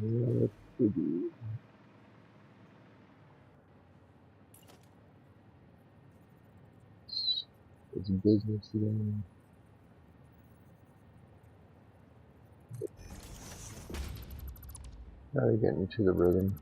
What to do? It's business again. Gotta get into the rhythm.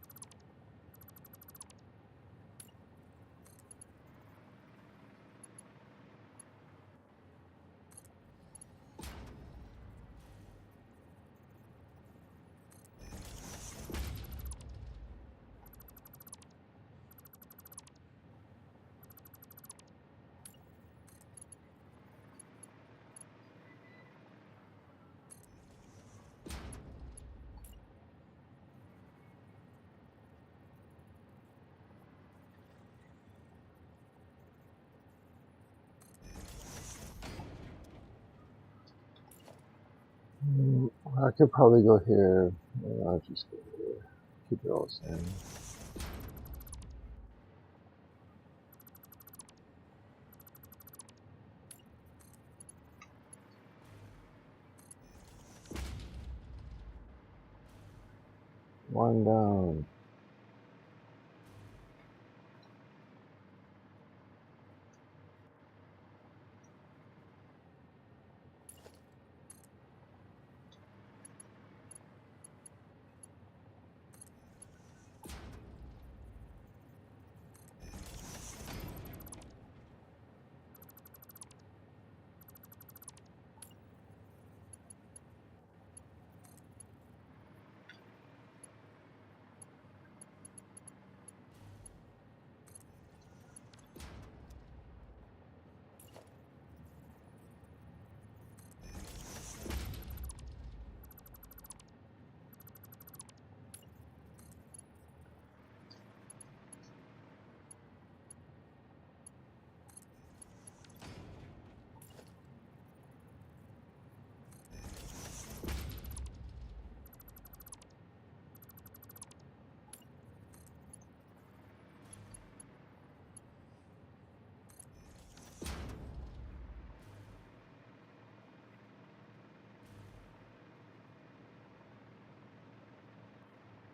I could probably go here. I'll just go here. Keep it all the same. One down.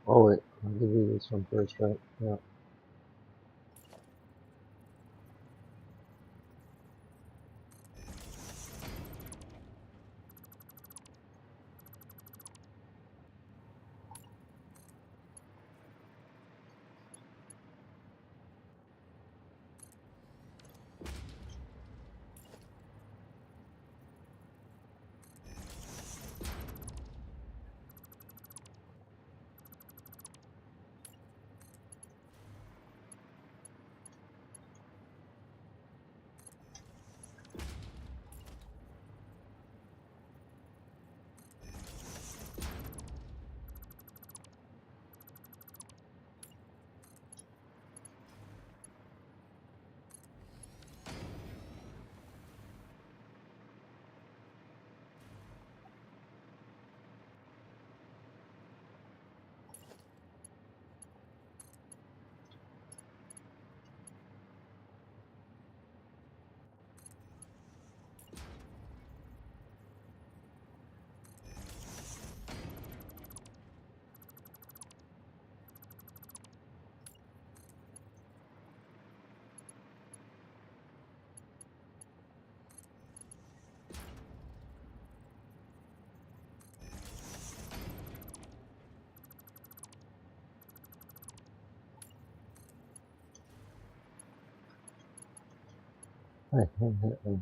Oh wait, I'll give you this one first, right? Yeah. Hey.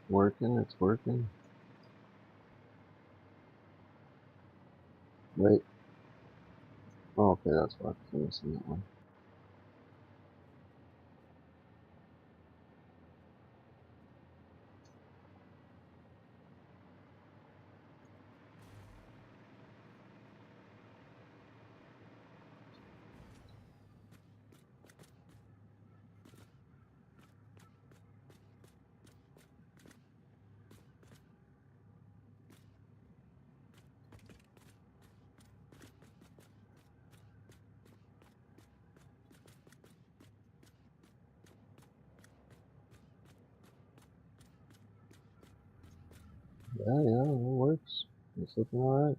Working, it's working. Wait. Oh, okay, that's why I'm missing that one. Yeah, it works. It's looking alright.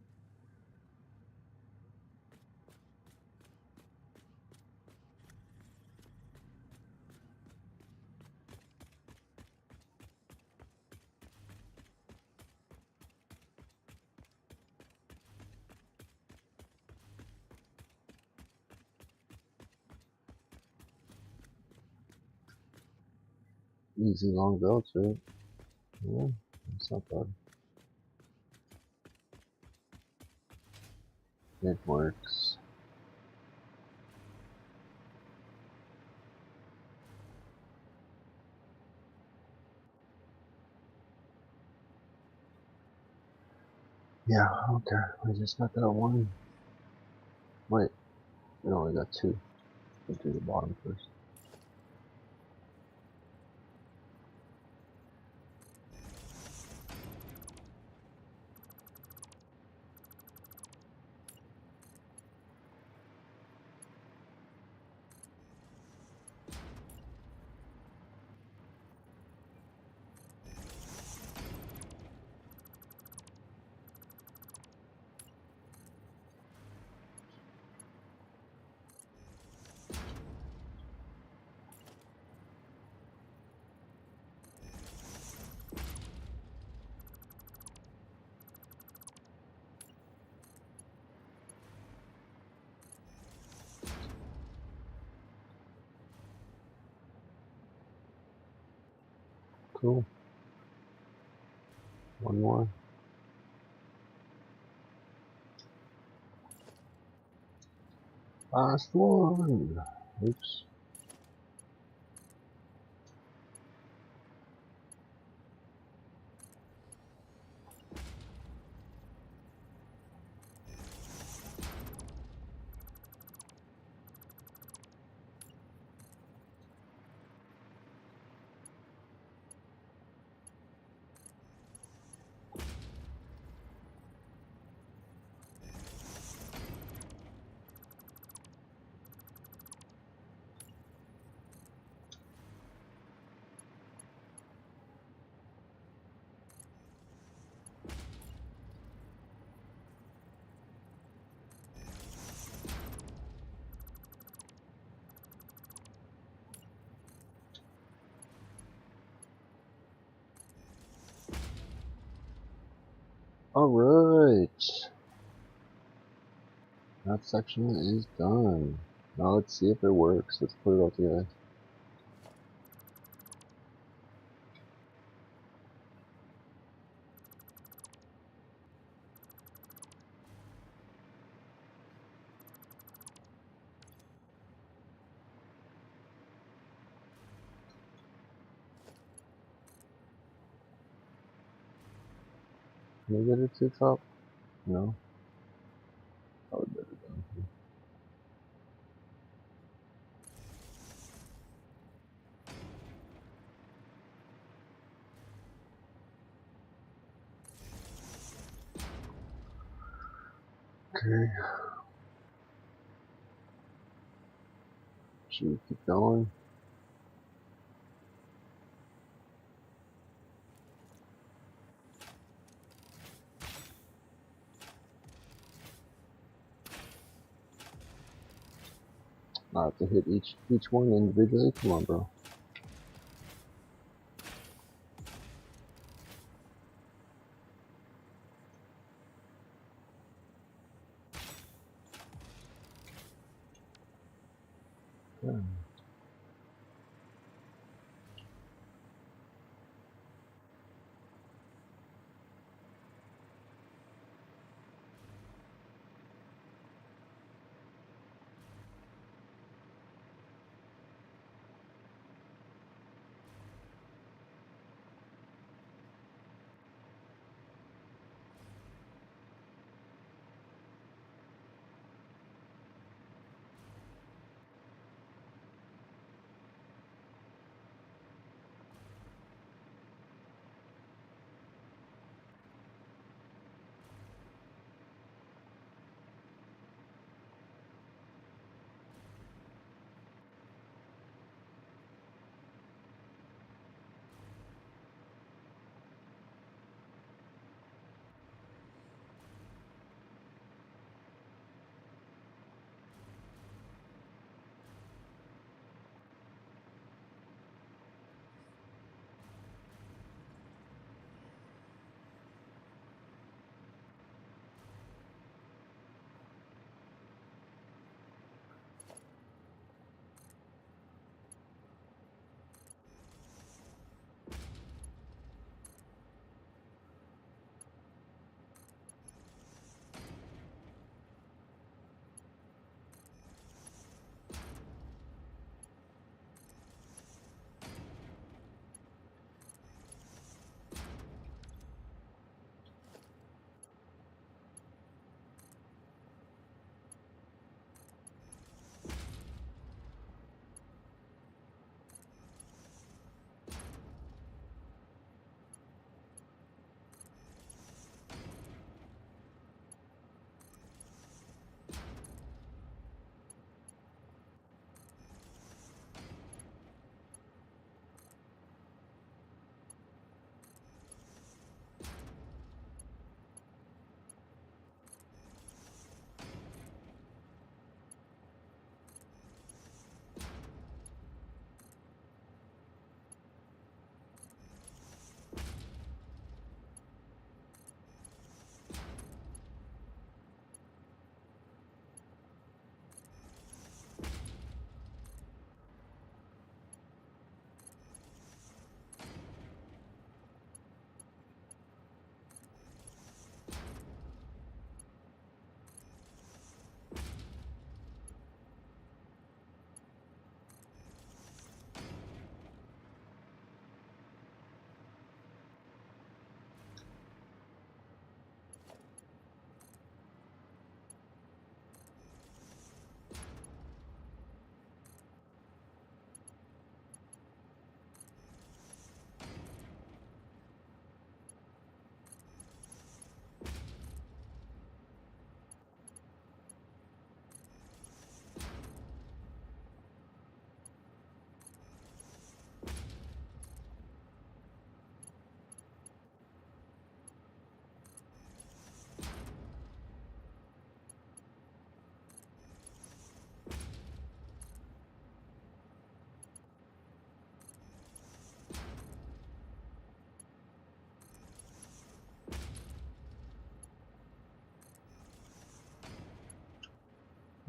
Easy long belts, right? Yeah, it's not bad. It works. Yeah, okay. We just got that one. Wait, we only got two. We'll do the bottom first. Cool. One more. Last one. Oops. Alright. That section is done. Now let's see if it works. Let's put it all together. Can we get it to the top? No? Probably better down here. Okay. Should we keep going? I have to hit each one individually. Come on, bro. Yeah.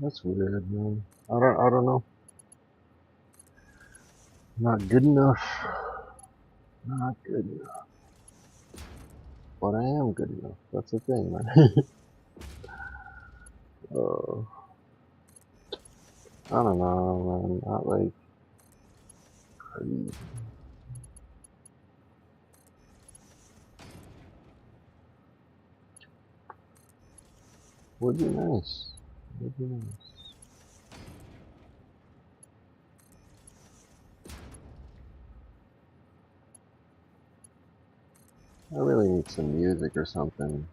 That's weird, man. I don't know. Not good enough. Not good enough. But I am good enough. That's the thing, man. uh, I don't know, man. Not like crazy. Would be nice. Would be nice. I really need some music or something.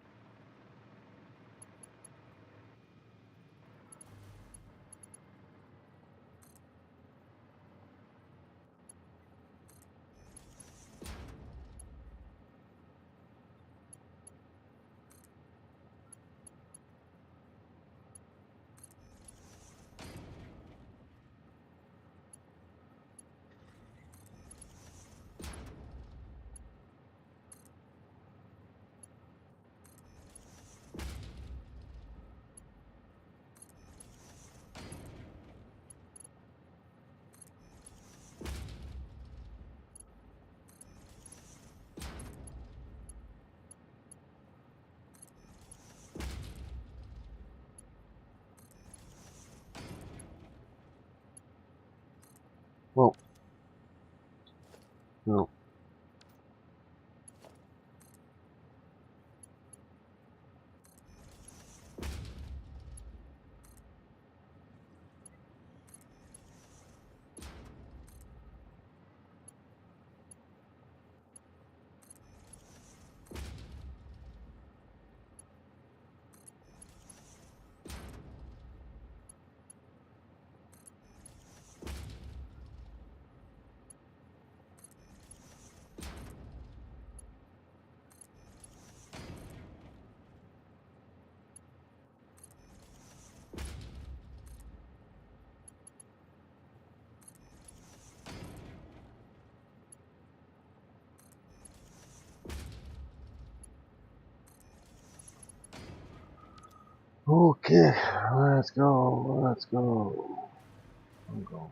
Okay, let's go. Let's go. I'm going.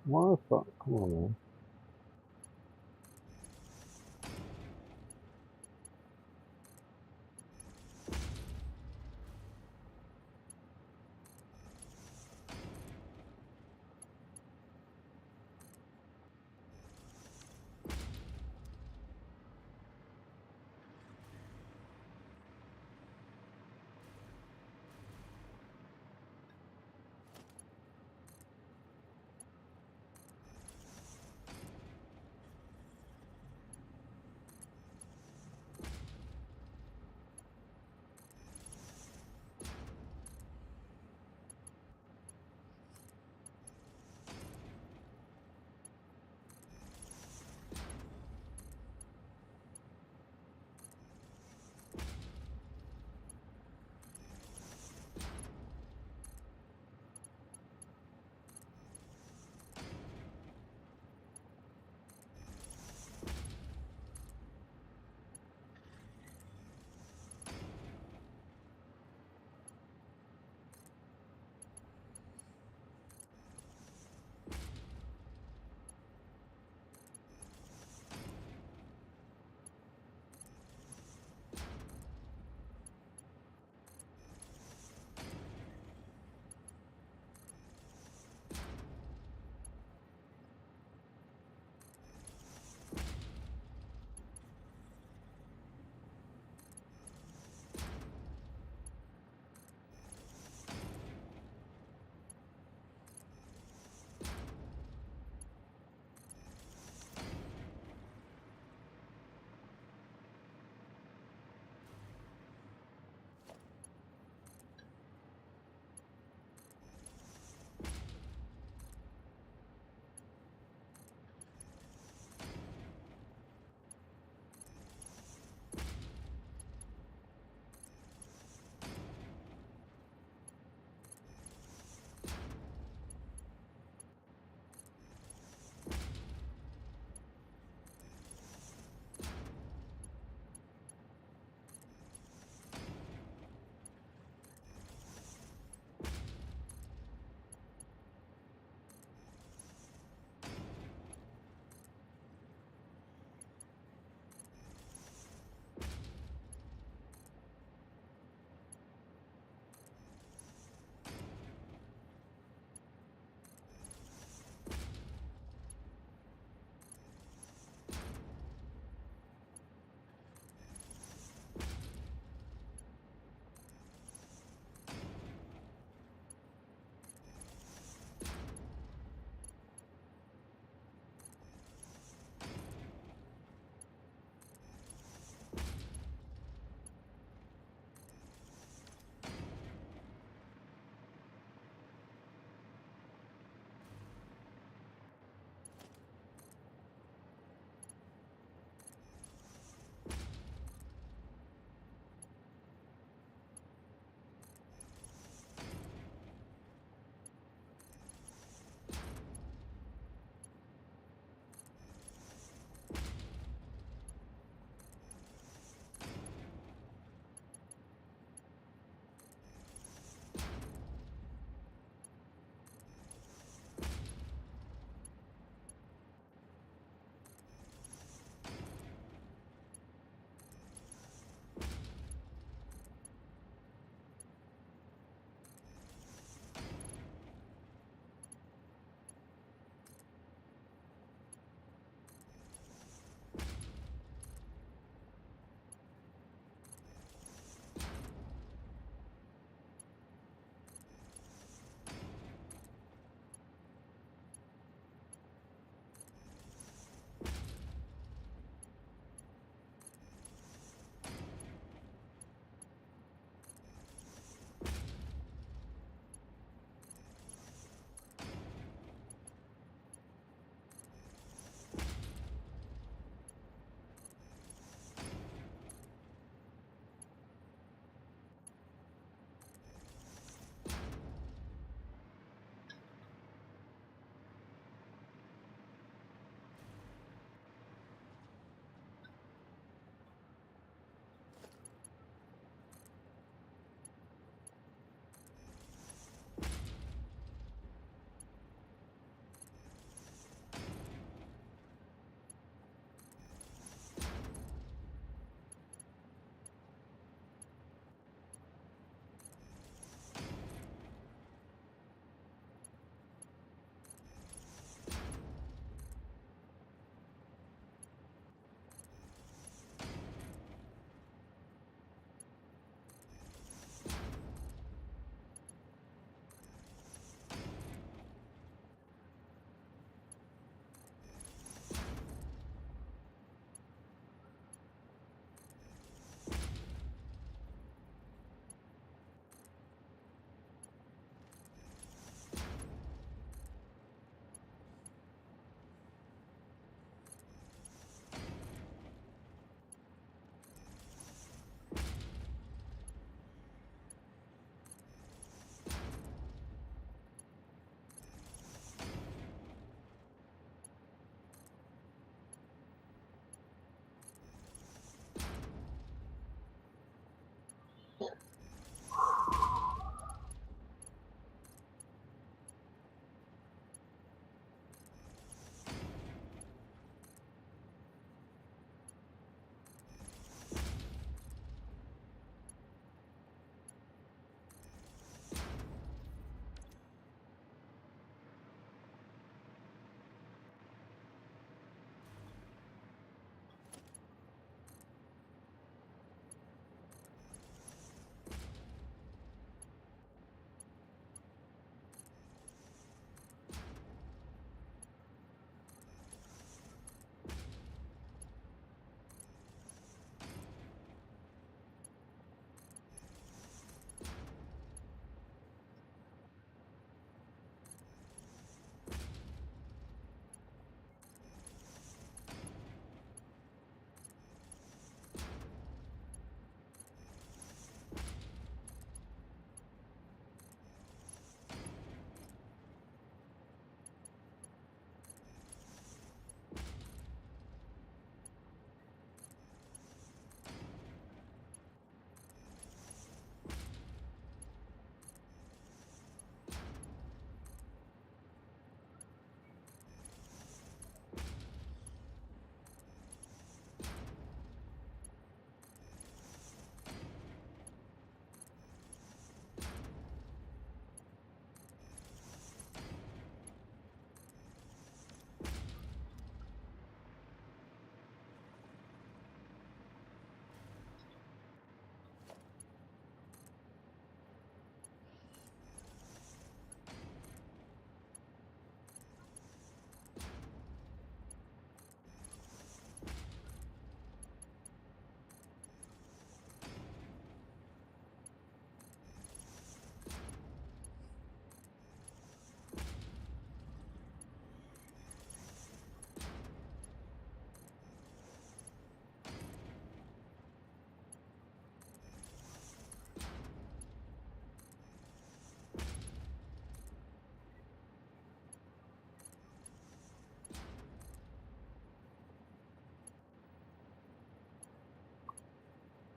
What the fuck? Come on, man.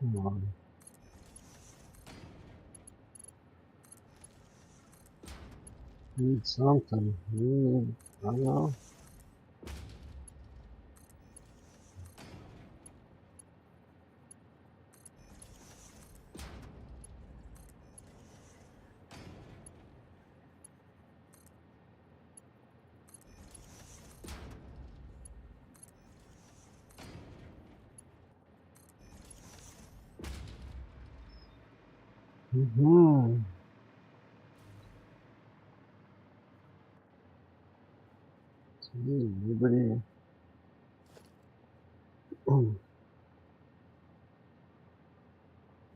Come on. Need something. Need, I don't know. Mm-hmm. Liberty.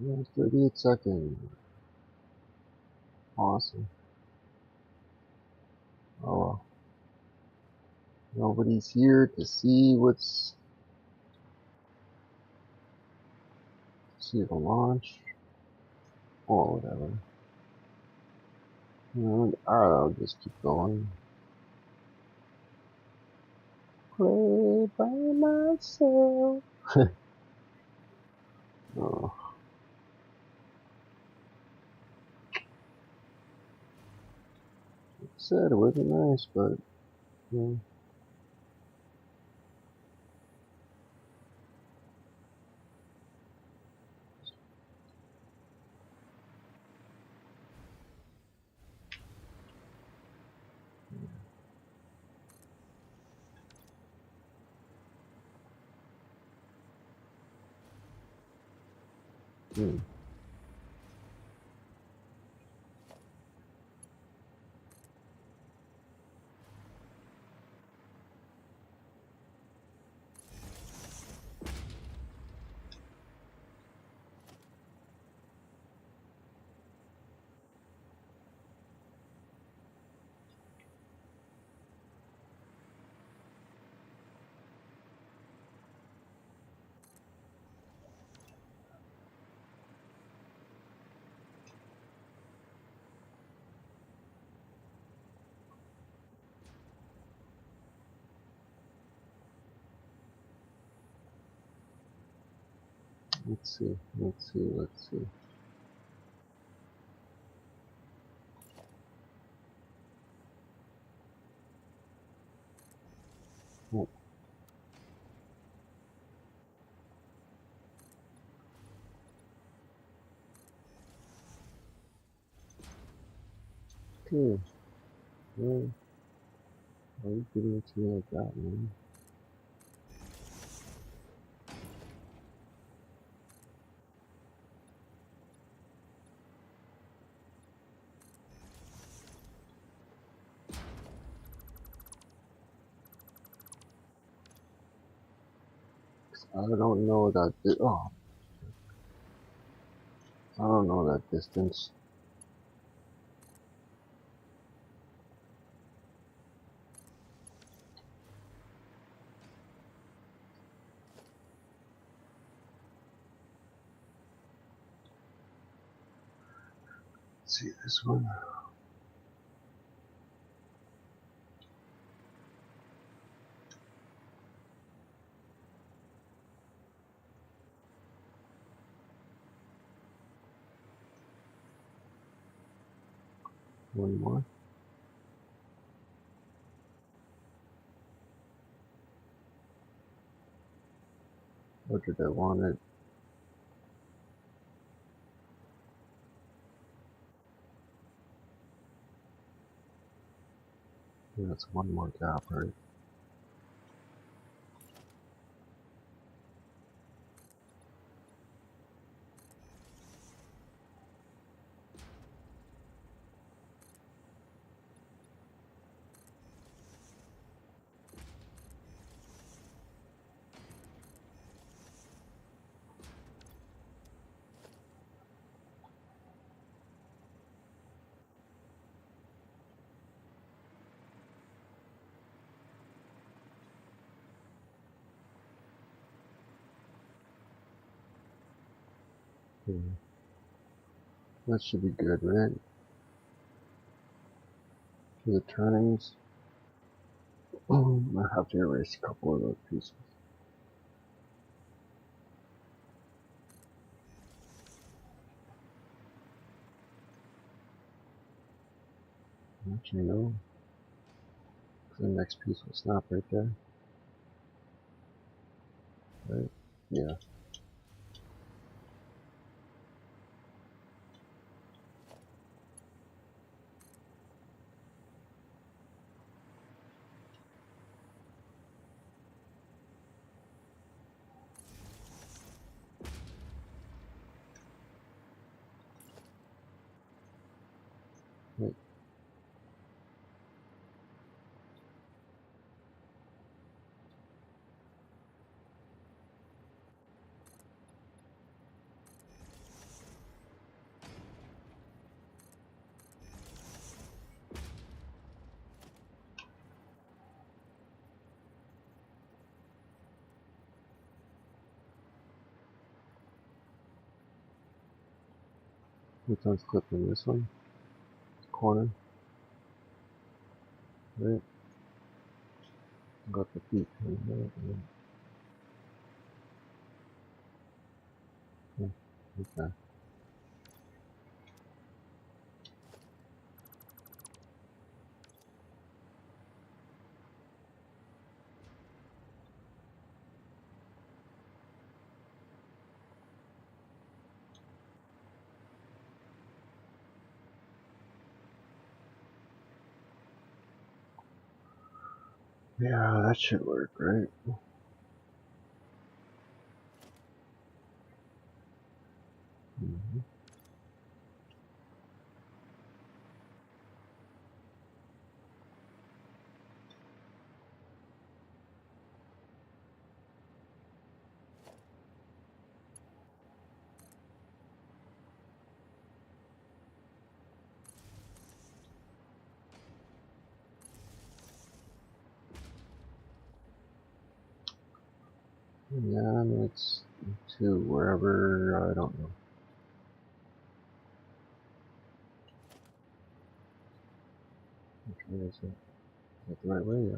Yeah, 38 seconds. Awesome. Oh well. Nobody's here to see see the launch. Or whatever. Alright, I'll just keep going. Play by myself. Oh, said it wasn't nice, but yeah. Hmm. Let's see. Let's see. Oh, okay. Well, why are you giving it to me like that, man? I don't know that. Oh, I don't know that distance. Let's see this one. One more. What did I want it? Yeah, it's one more gap, right? Yeah. That should be good, right? For the turnings. I have to erase a couple of those pieces. Actually, no. The next piece will snap right there. Right? Yeah. Right. Which one's clipping? This one? Corner? Right? Got the feet. Okay. Yeah, that should work, right? Mm-hmm. Yeah, I mean, it's to wherever, I don't know. Which way is it? Is that the right way? Yeah.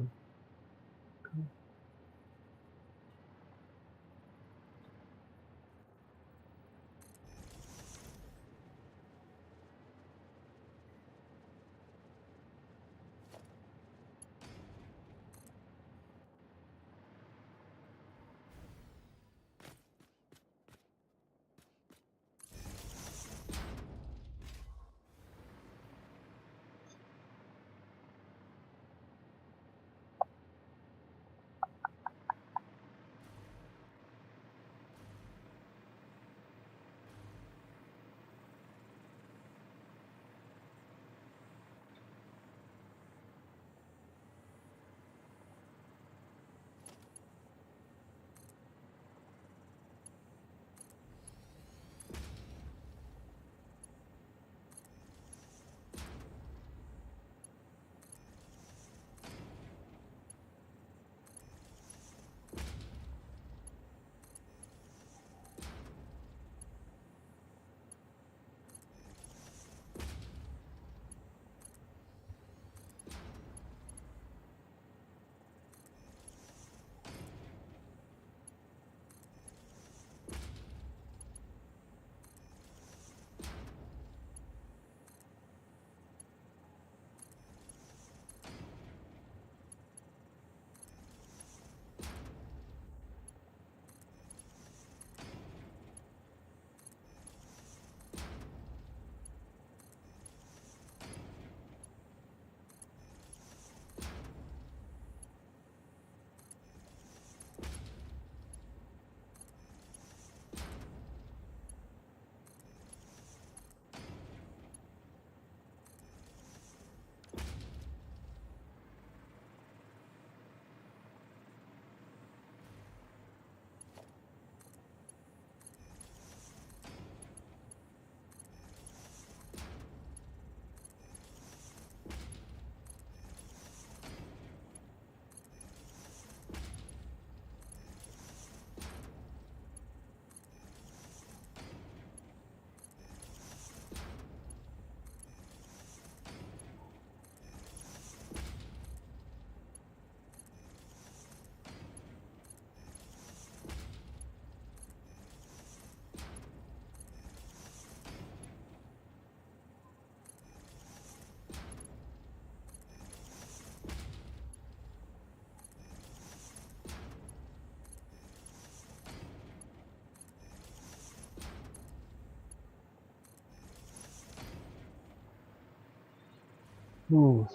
Alright,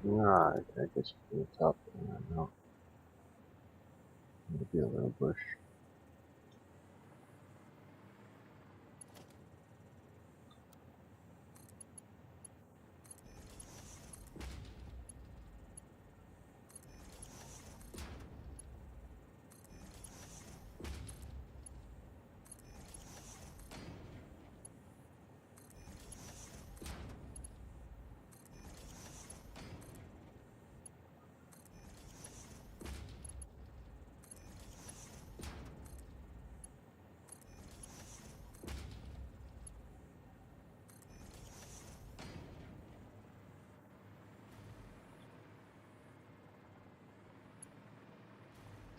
I guess from the top now. Maybe a little bush.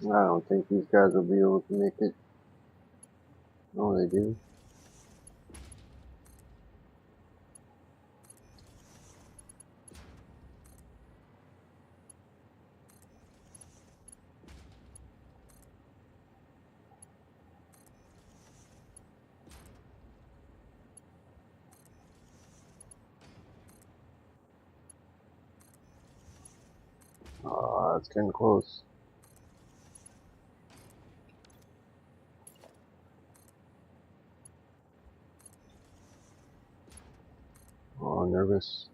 I don't think these guys will be able to make it. Oh, they do. It's getting close. Oh, nervous.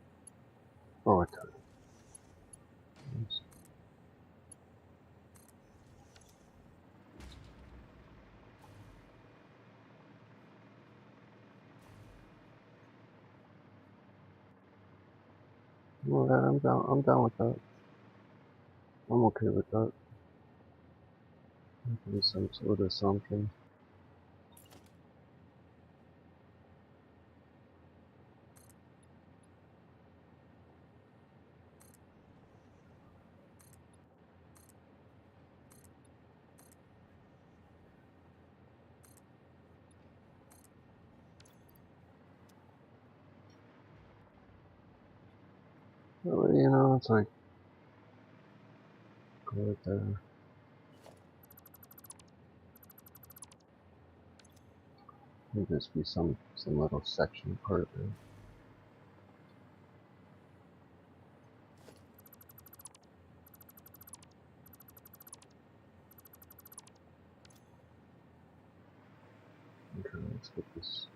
Oh, it took. Well, I'm down. I'm down with that. I'm okay with that. Maybe some sort of something. Well, you know, it's like go right there. Maybe just be some little section part of it. Okay, let's get this.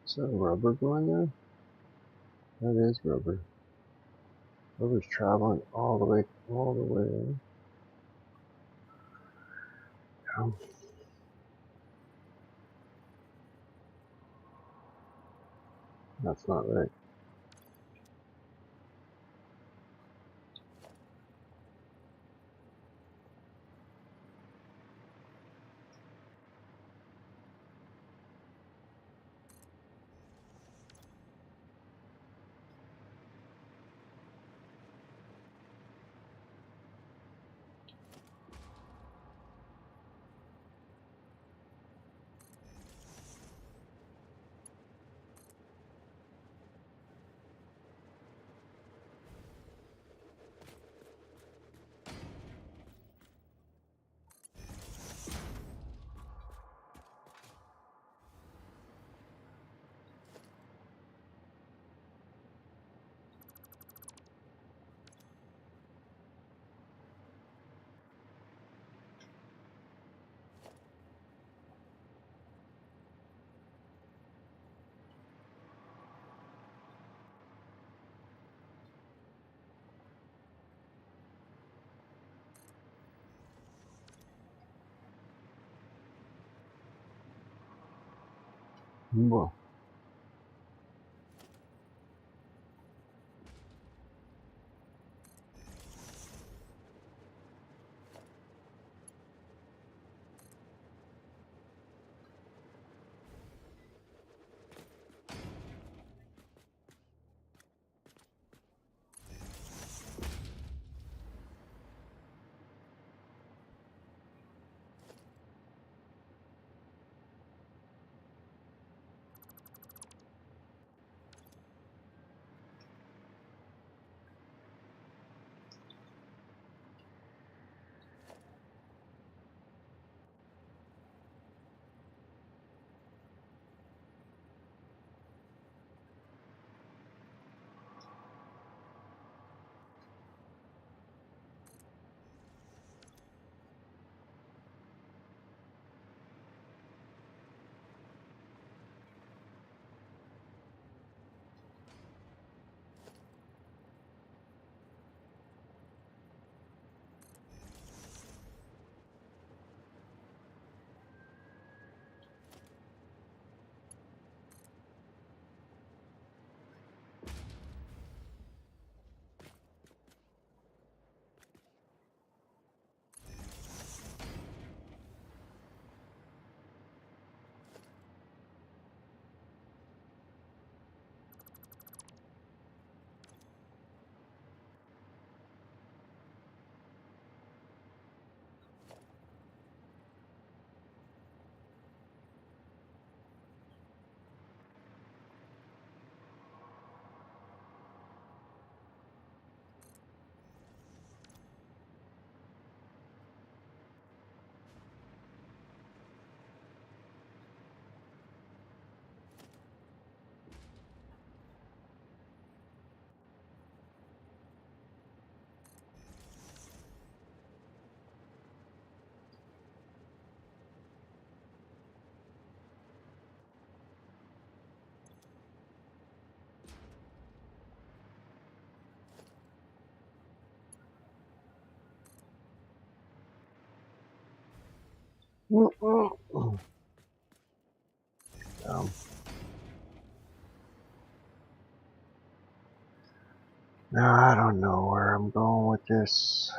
Is that rubber going there? That is rubber. Rubber's traveling all the way down. That's not right. Well, now I don't know where I'm going with this.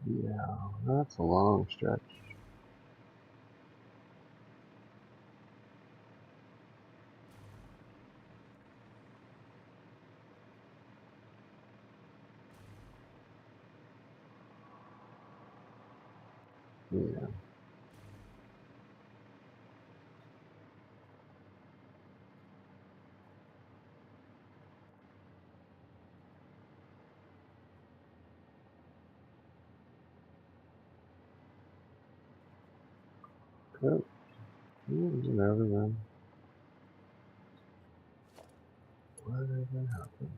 Yeah, that's a long stretch. Yeah. Oh, you never know. Whatever happened?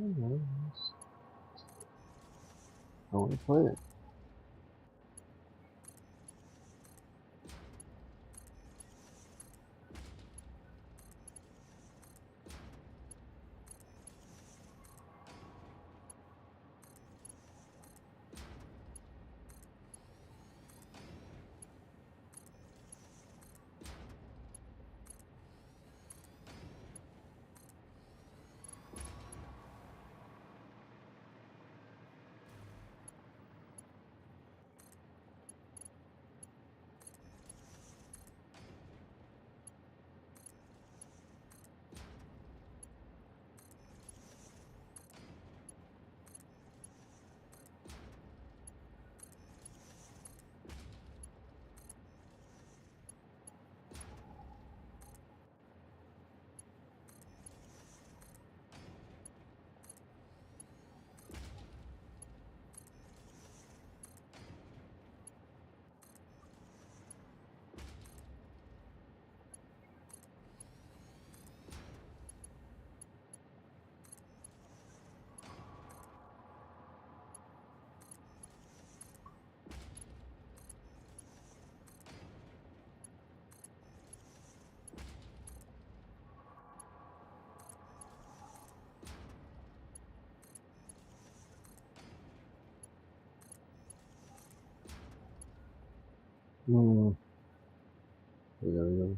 Okay, I want to play it. Hmm. There we go.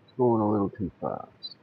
It's going a little too fast.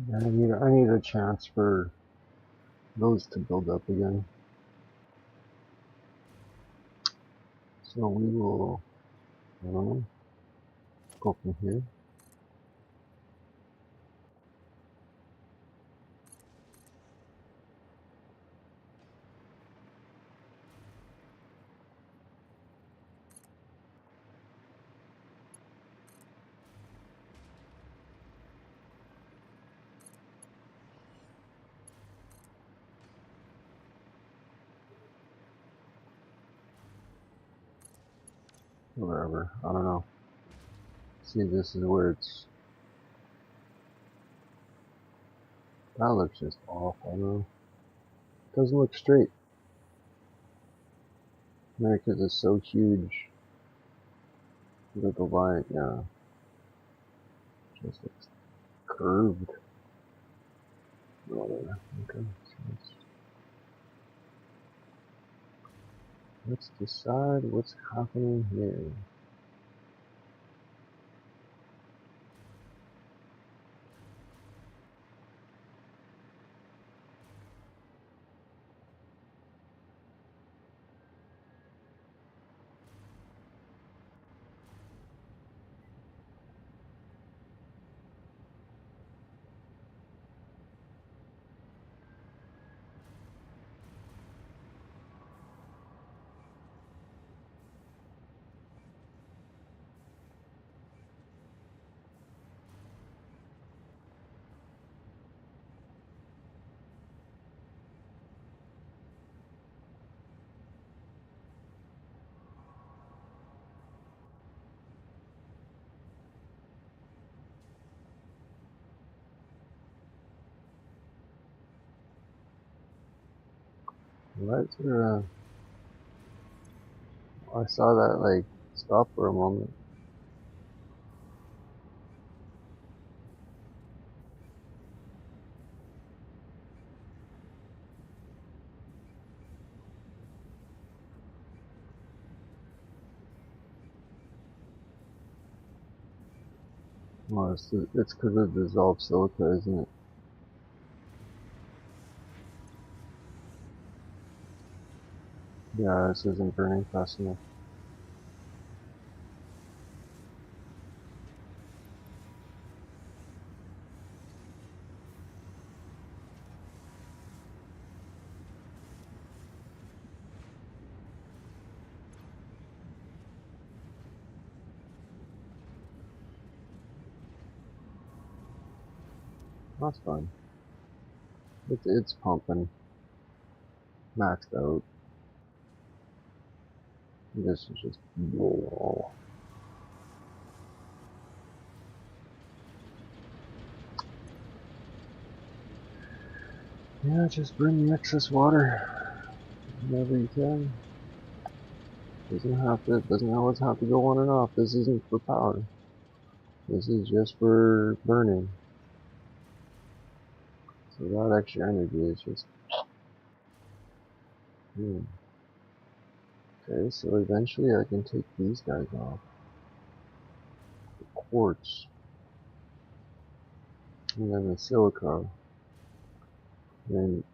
I need a chance for those to build up again. So we will, I don't know, go from here. Wherever, I don't know. See, this is where it's, that looks just off, I don't know. Doesn't look straight. Maybe because it's so huge. You go by it, yeah. Just looks curved. Whatever. Okay. So let's decide what's happening here. Lights are, I saw that like stop for a moment. Well, it's because of dissolved silica, isn't it? Yeah, this isn't burning fast enough. That's fine. It's pumping. Maxed out. This is just whoa. Yeah, just bring the excess water whenever you can. Doesn't always have to go on and off. This isn't for power. This is just for burning. So that extra energy is just, Okay, so eventually I can take these guys off. The quartz. And then the silica. And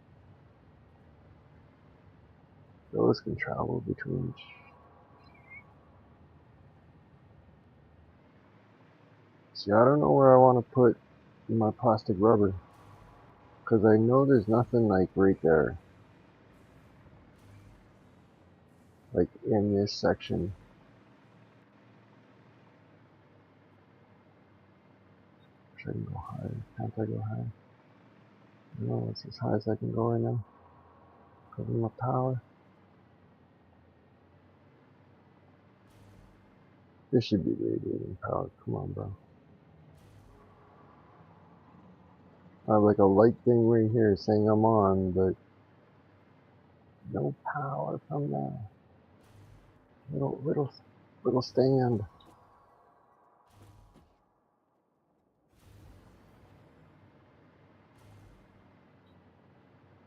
those can travel between. See, I don't know where I want to put my plastic rubber. Because I know there's nothing like right there. Like in this section. Should I can go higher? Can't I go higher? No, it's as high as I can go right now. Because of my power. This should be radiating power. Come on, bro. I have like a light thing right here saying I'm on, but no power from that. Little stand.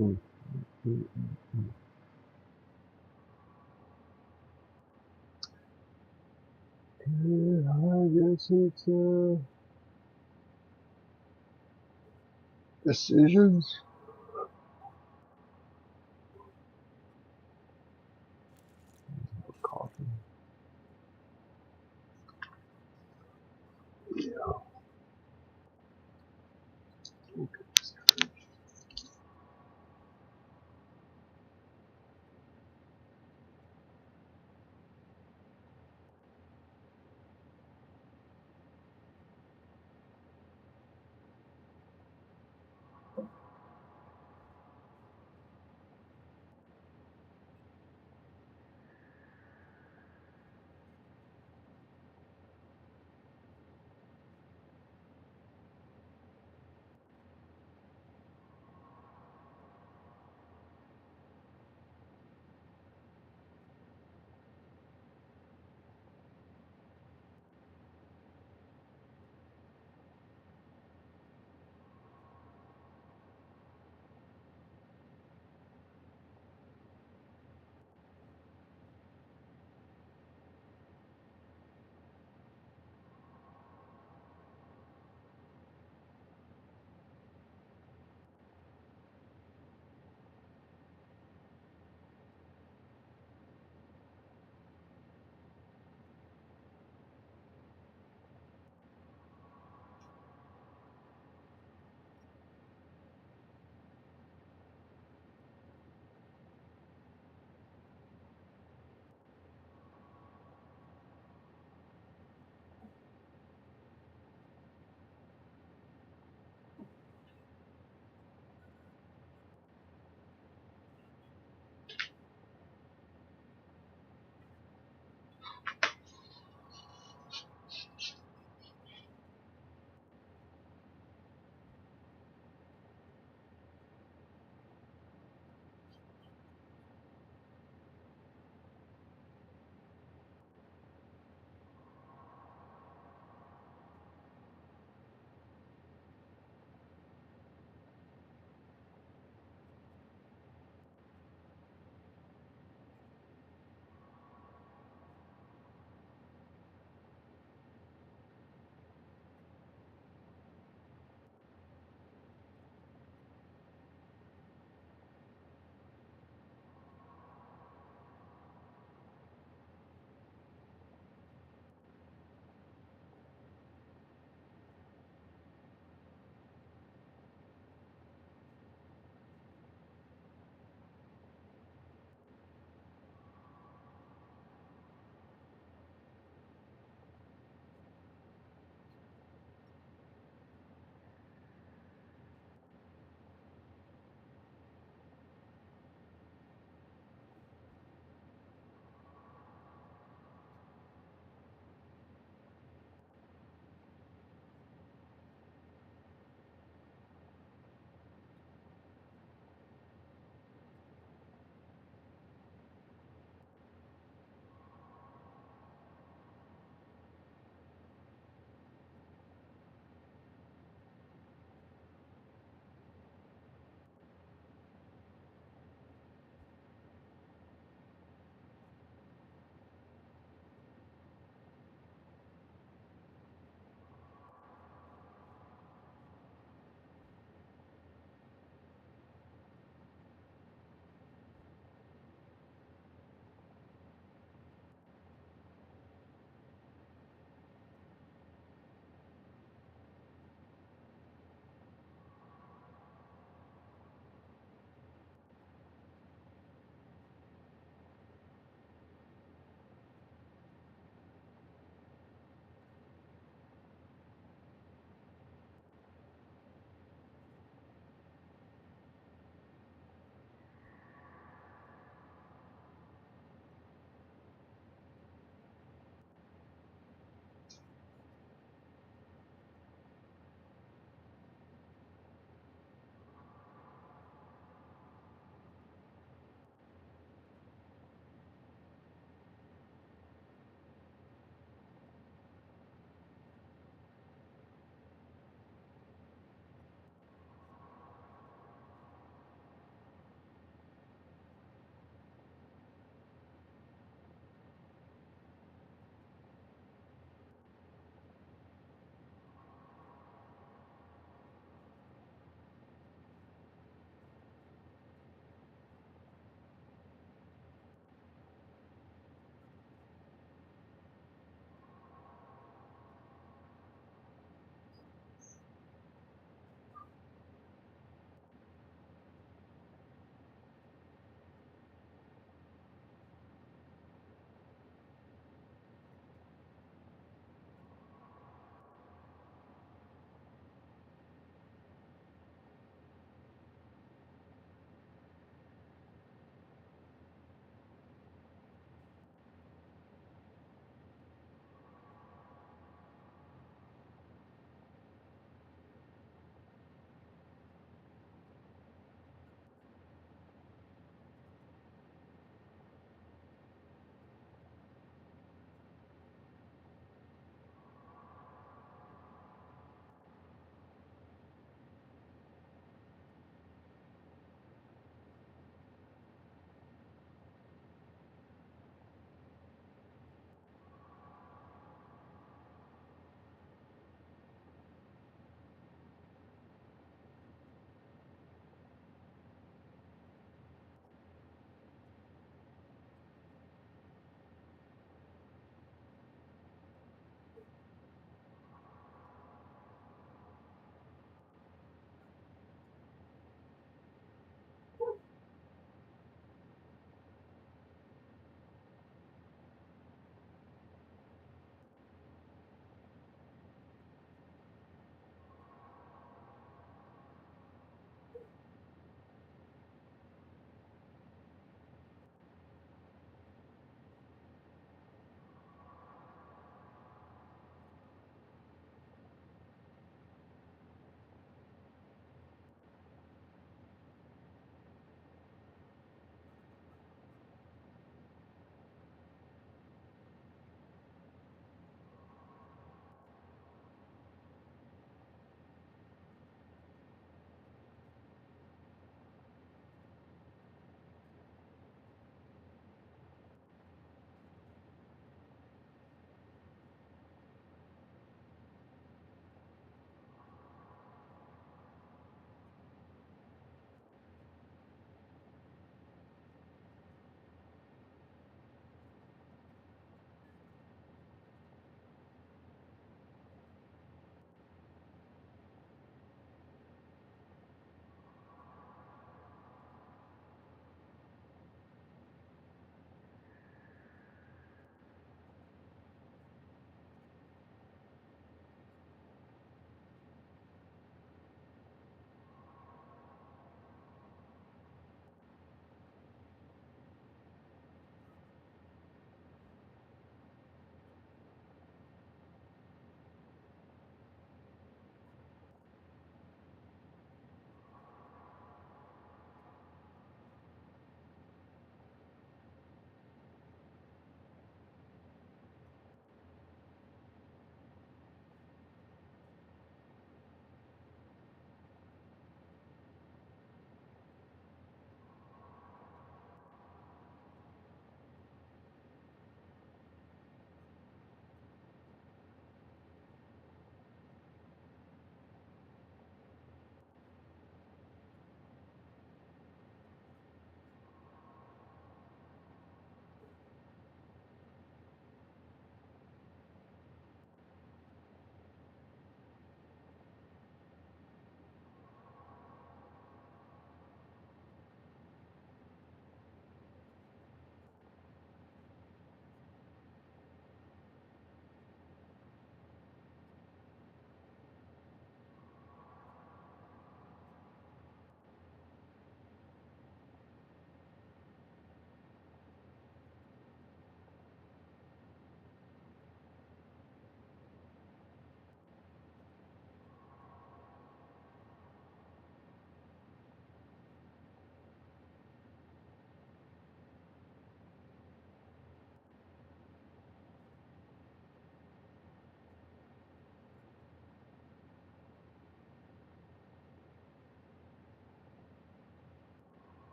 Mm, mm, mm. Yeah, I guess it's decisions. Coffee. Yeah. Okay.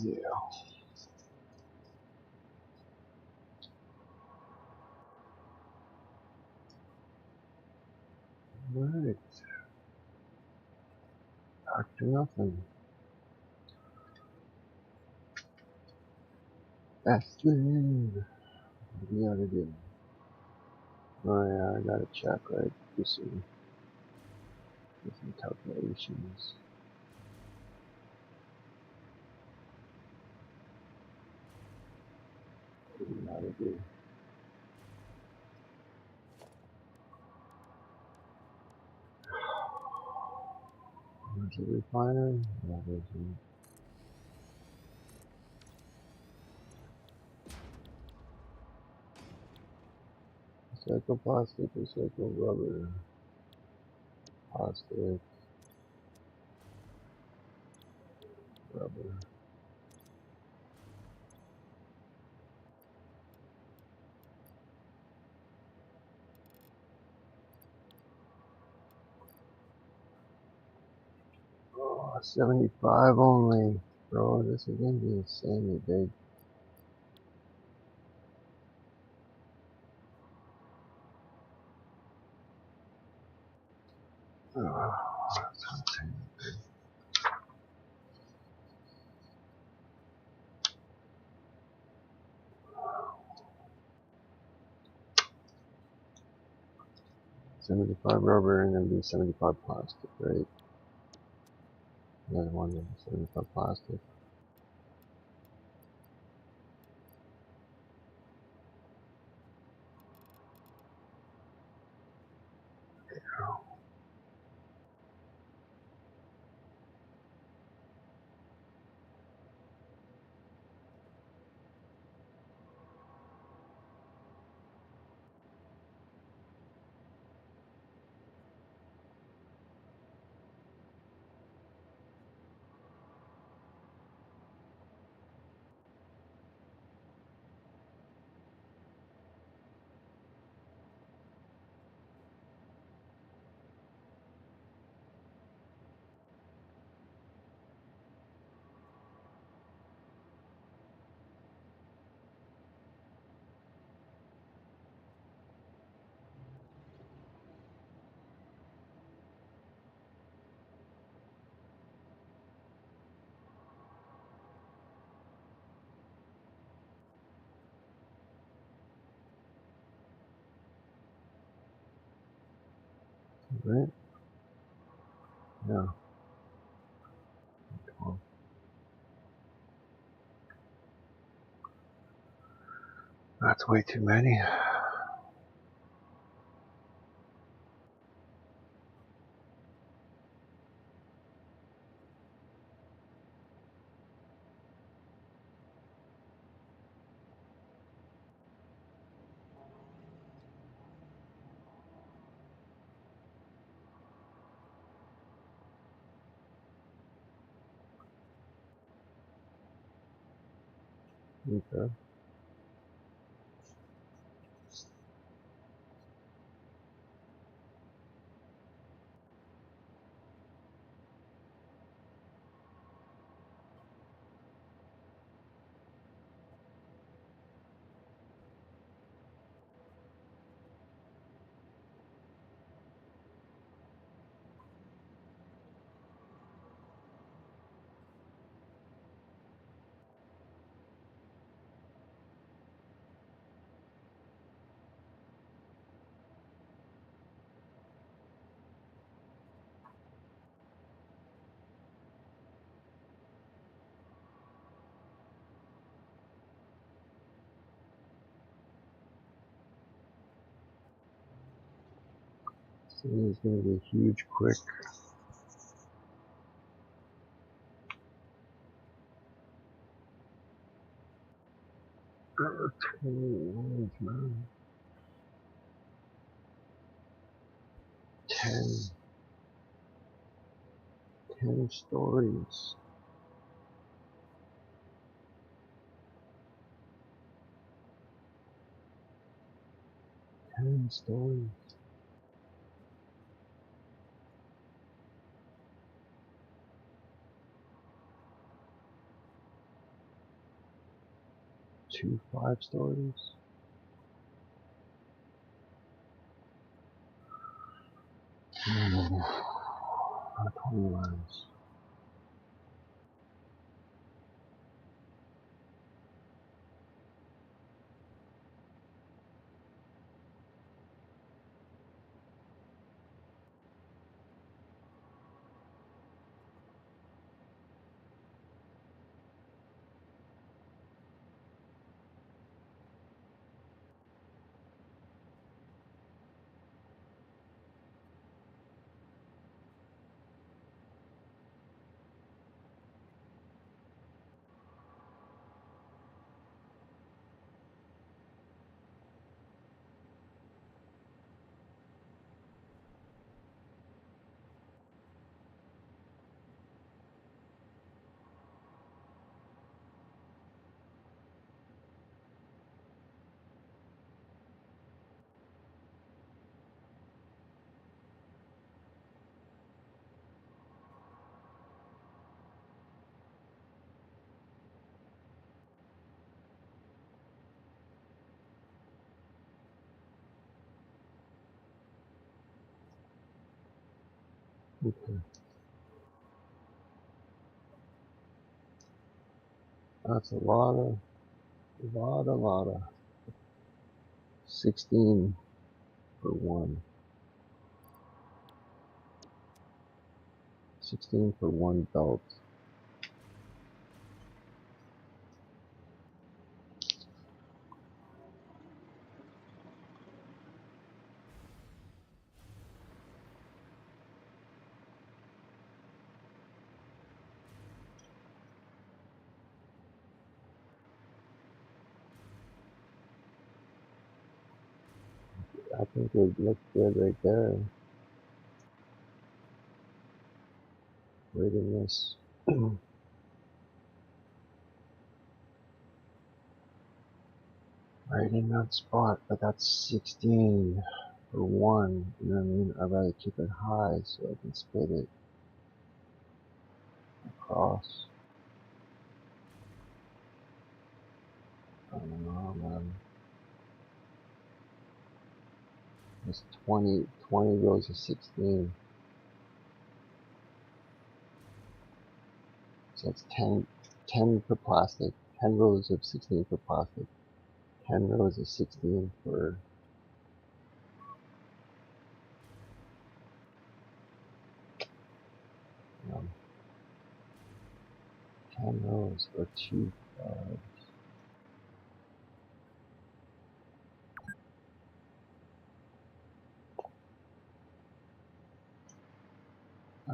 Yeah. Alright. After nothing. Bastard. What do we gotta do? Oh yeah, I gotta check, right? Do some calculations. What do we gotta do? There's a refiner. Yeah, there's a recycle plastic, recycle rubber, plastic, rubber. Oh, 75 only. Bro, this is gonna be insanely big. Oh, that's insane. 75 rubber and then be 75 plastic, right? Another one then 75 plastic. Right? Yeah. Well, that's way too many. Okay. So this is gonna be huge quick. Man. 10, 10 stories. 10 stories. 2 5-stories. 20 lines. Okay. That's a lot of 16 for one. 16 for one belt. I think it looks good right there. Right in this. Right in that spot, but that's 16 for one. You know what I mean? I'd rather keep it high so I can split it across. I don't know, man. It's 20 rows of 16. So it's 10 for plastic. 10 rows of 16 for plastic. 10 rows of 16 for um, 10 rows or 2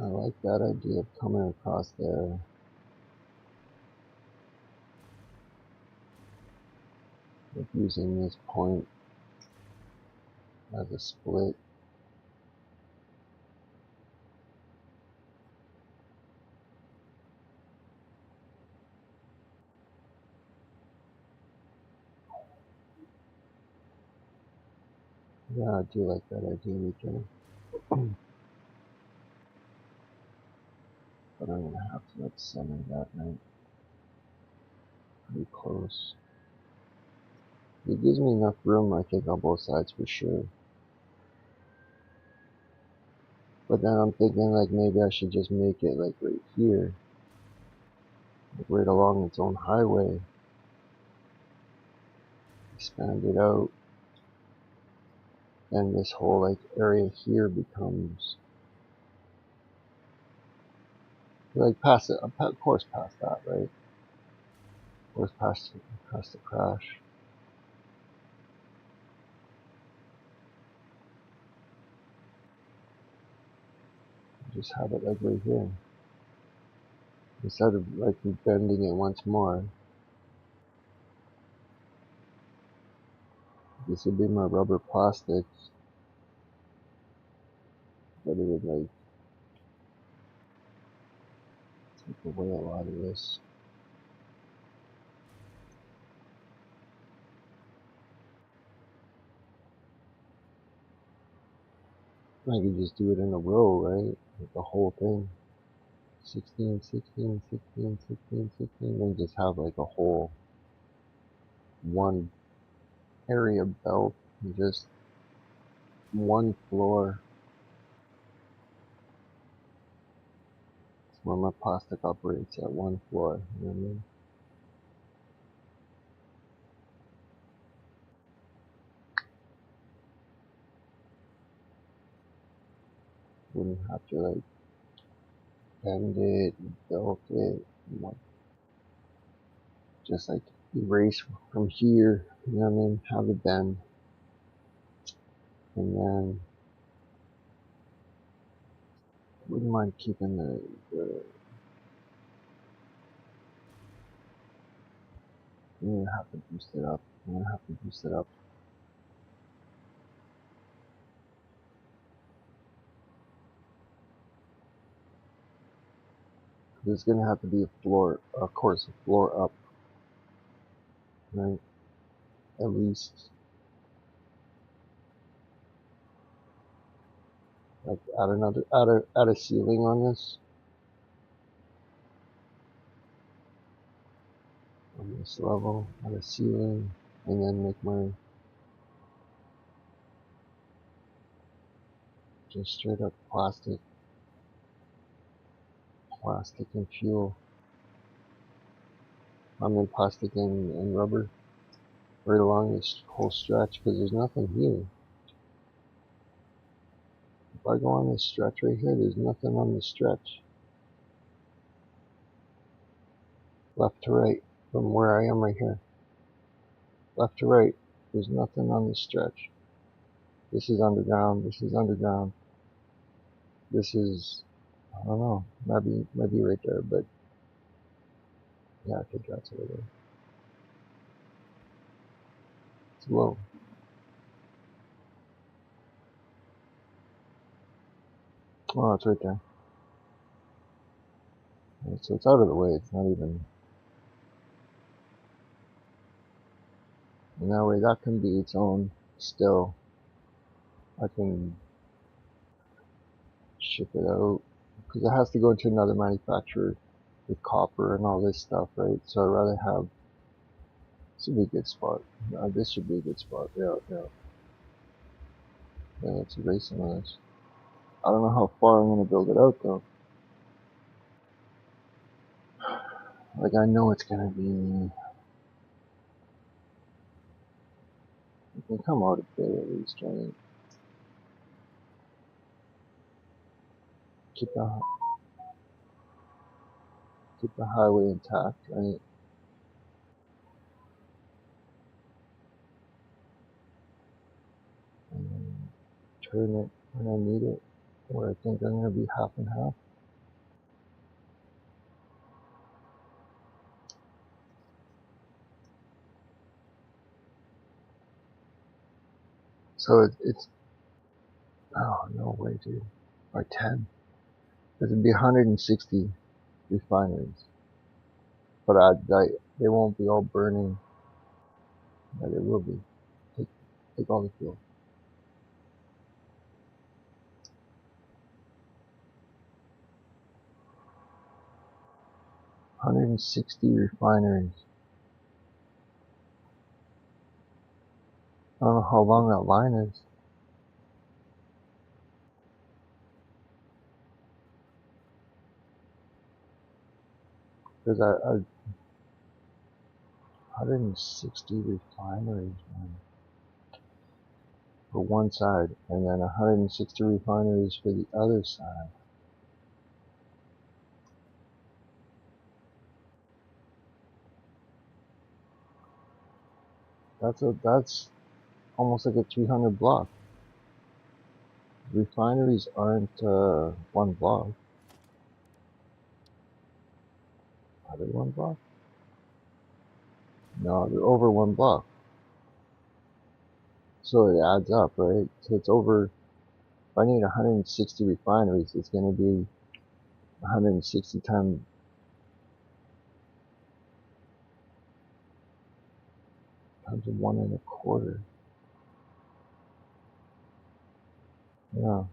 I like that idea of coming across there. Like using this point as a split. Yeah, I do like that idea, Weekend. But I'm gonna have to like center that right pretty close. It gives me enough room, I think, on both sides for sure. But then I'm thinking like maybe I should just make it like right here, like right along its own highway. Expand it out, and this whole like area here becomes like past it, of course past that, right? Of course past the crash. Just have it like right here. Instead of like bending it once more, this would be my rubber plastics, but it would like take away a lot of this. I could just do it in a row, right? Like the whole thing. 16, 16, 16, 16, 16, and just have like a whole one area built, just one floor. It's where my plastic operates, at one floor, you know what I mean? Wouldn't have to like bend it, build it, like, just like erase from here, you know what I mean? Have it bend, and then wouldn't mind keeping the I'm gonna have to boost it up. I'm gonna have to boost it up. There's gonna have to be a floor, of course, a floor up, right? At least, like, add a ceiling on this level, add a ceiling, and then make my just straight up plastic and fuel. I mean plastic and rubber right along this whole stretch, because there's nothing here. If I go on this stretch right here, there's nothing on the stretch. Left to right, from where I am right here. Left to right, there's nothing on this stretch. This is underground, this is underground. This is, I don't know, maybe right there, but yeah, I think that's over there. It's low. Oh, it's right there. So it's out of the way, it's not even, and that way that can be its own still. I can ship it out, because it has to go to another manufacturer with copper and all this stuff, right? So I'd rather have, this would be a good spot. This should be a good spot, yeah. Yeah, let's erase some of this. I don't know how far I'm going to build it out though. Like, I know it's going to be, it can come out a bit at least, right? Keep the highway intact, right? And then turn it when I need it, where I think I'm going to be half and half. So it's, oh, no way, dude. By 10. Because it'd be 160 refineries. But they won't be all burning, but it will be. Take all the fuel. 160 refineries. I don't know how long that line is. Because 160 refineries, man, for one side, and then 160 refineries for the other side. That's almost like a 300 block. Refineries aren't one block. Are they one block? No, they're over one block. So it adds up, right? So it's over, if I need 160 refineries, it's going to be 160 times 1.25. Yeah.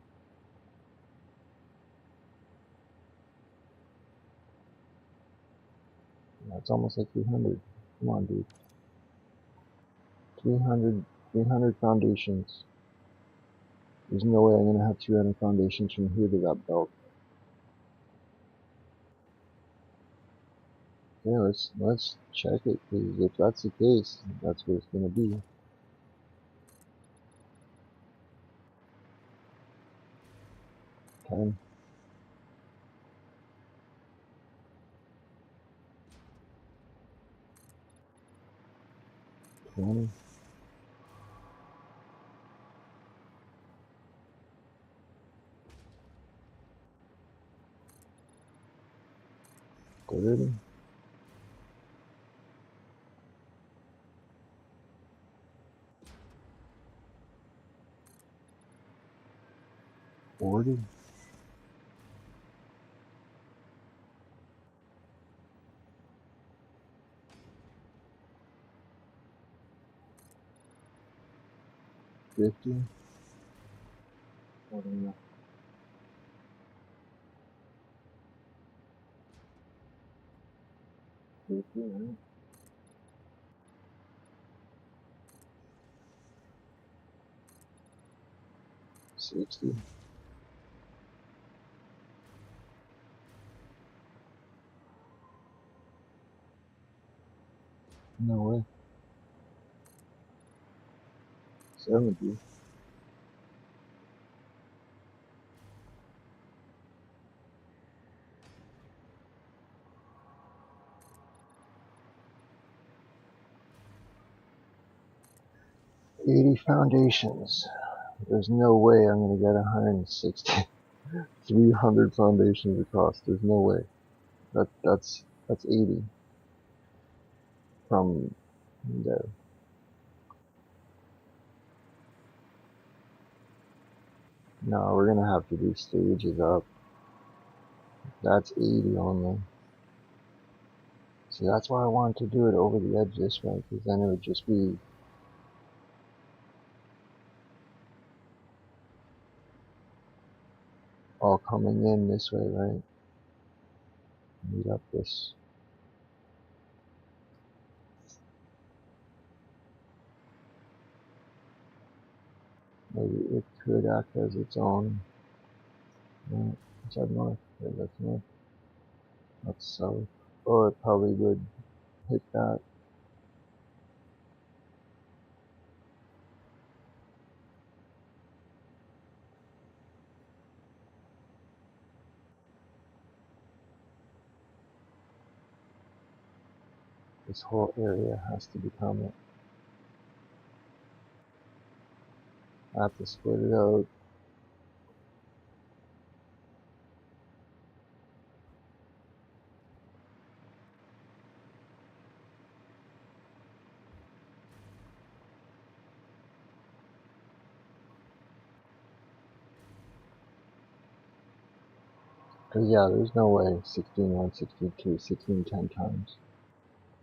It's almost like 300. Come on, dude. 300 foundations. There's no way I'm gonna have 200 foundations from here to that belt. Yeah, let's check it, because if that's the case, that's what it's gonna be. 10, 20, 30, 40, 50. I don't know. 50, right? 60. No way. 70. 80 foundations. There's no way I'm gonna get 160. 300 foundations across. There's no way. That's 80 from there. No, we're gonna have to do stages up. That's 80 only. See, that's why I wanted to do it over the edge this way, because then it would just be all coming in this way, right? Meet up this. Maybe it could act as its own. Right? Is that north? Yeah, that's north. That's south. Or it probably would hit that. This whole area has to become it. I have to split it out. Cause yeah, there's no way 16, 16, 2, 16, 10 times.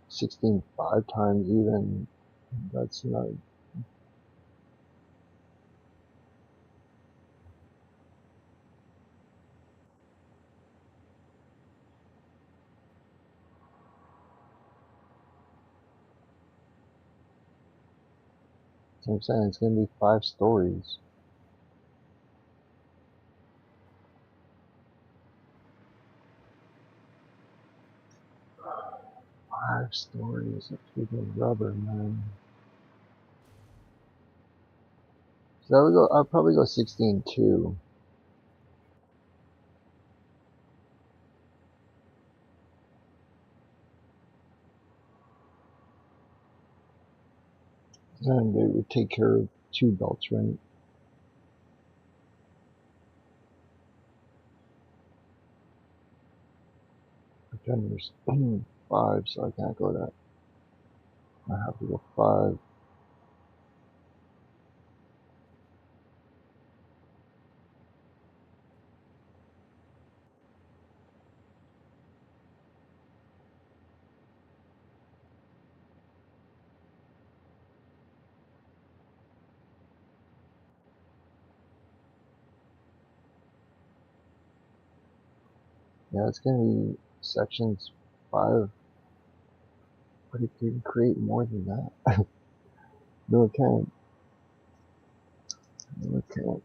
16, 5 times even. That's not. So I'm saying it's gonna be 5 stories. 5 stories of freaking rubber, man. So I'll probably go 16, 2. And it would take care of 2 belts, right? But then there's 5, so I can't go that. I have to go 5. Yeah, it's gonna be sections 5, but it can create more than that. No, it can't. No, it can't.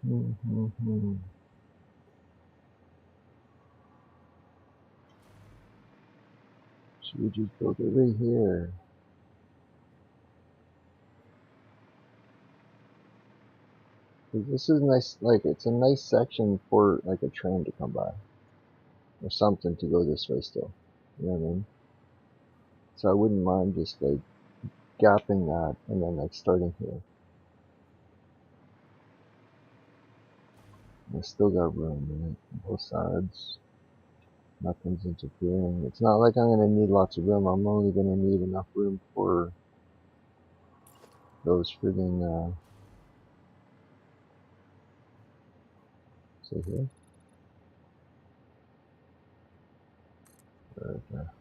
Mm-hmm. Should we just build it right here? This is nice, like, it's a nice section for, like, a train to come by. Or something to go this way still. You know what I mean? So I wouldn't mind just, like, gapping that and then, like, starting here. I still got room in it, both sides. Nothing's interfering. It's not like I'm gonna need lots of room. I'm only gonna need enough room for those friggin', see here? Right there.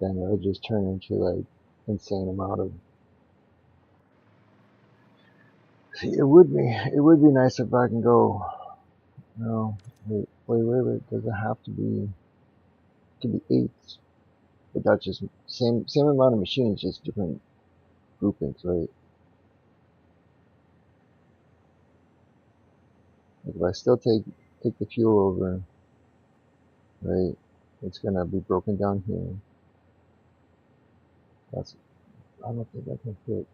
Then it would just turn into, like, insane amount of. See, it would be nice if I can go. No, wait. Does it have to be? It could be 8, but that's just same amount of machines, just different groupings, right? Like if I still take the fuel over, right? It's gonna be broken down here. That's I don't think I can fit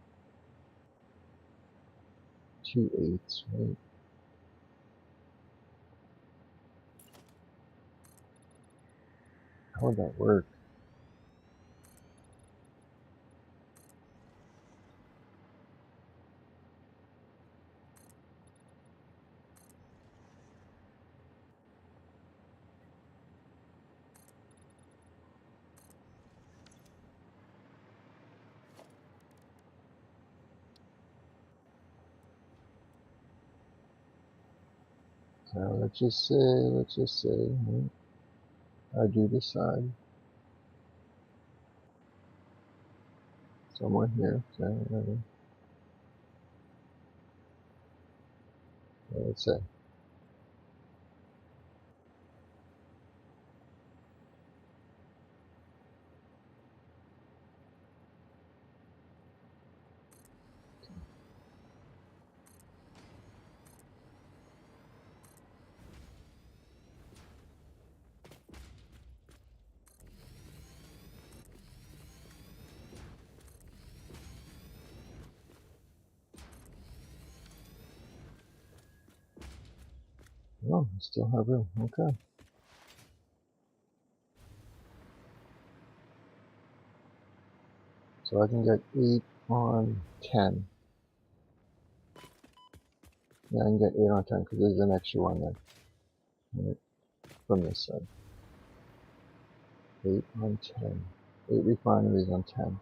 2 8s, right? How would that work? So let's just say, right? I do decide somewhere here. So, let's say. Oh, I still have room. Okay. So I can get 8 on 10. Yeah, I can get 8 on 10 because there's an extra one there. Right, from this side. 8 on 10. 8 refineries on 10.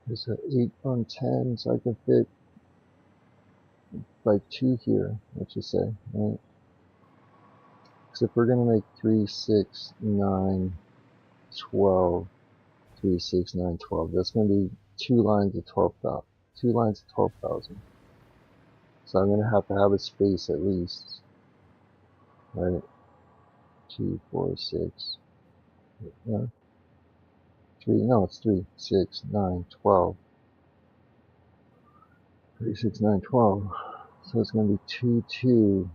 There's an 8 on 10, so I can fit by 2 here, let's just say, right? Because if we're going to make 3, 6, 9, 12, 3, 6, 9, 12, that's going to be 2 lines of 12,000. 2 lines of 12,000. So I'm going to have a space at least, right? 2, 4, 6, yeah, 3, no, it's 3, 6, 9, 12. 3, 6, 9, 12. So it's going to be 2, 2.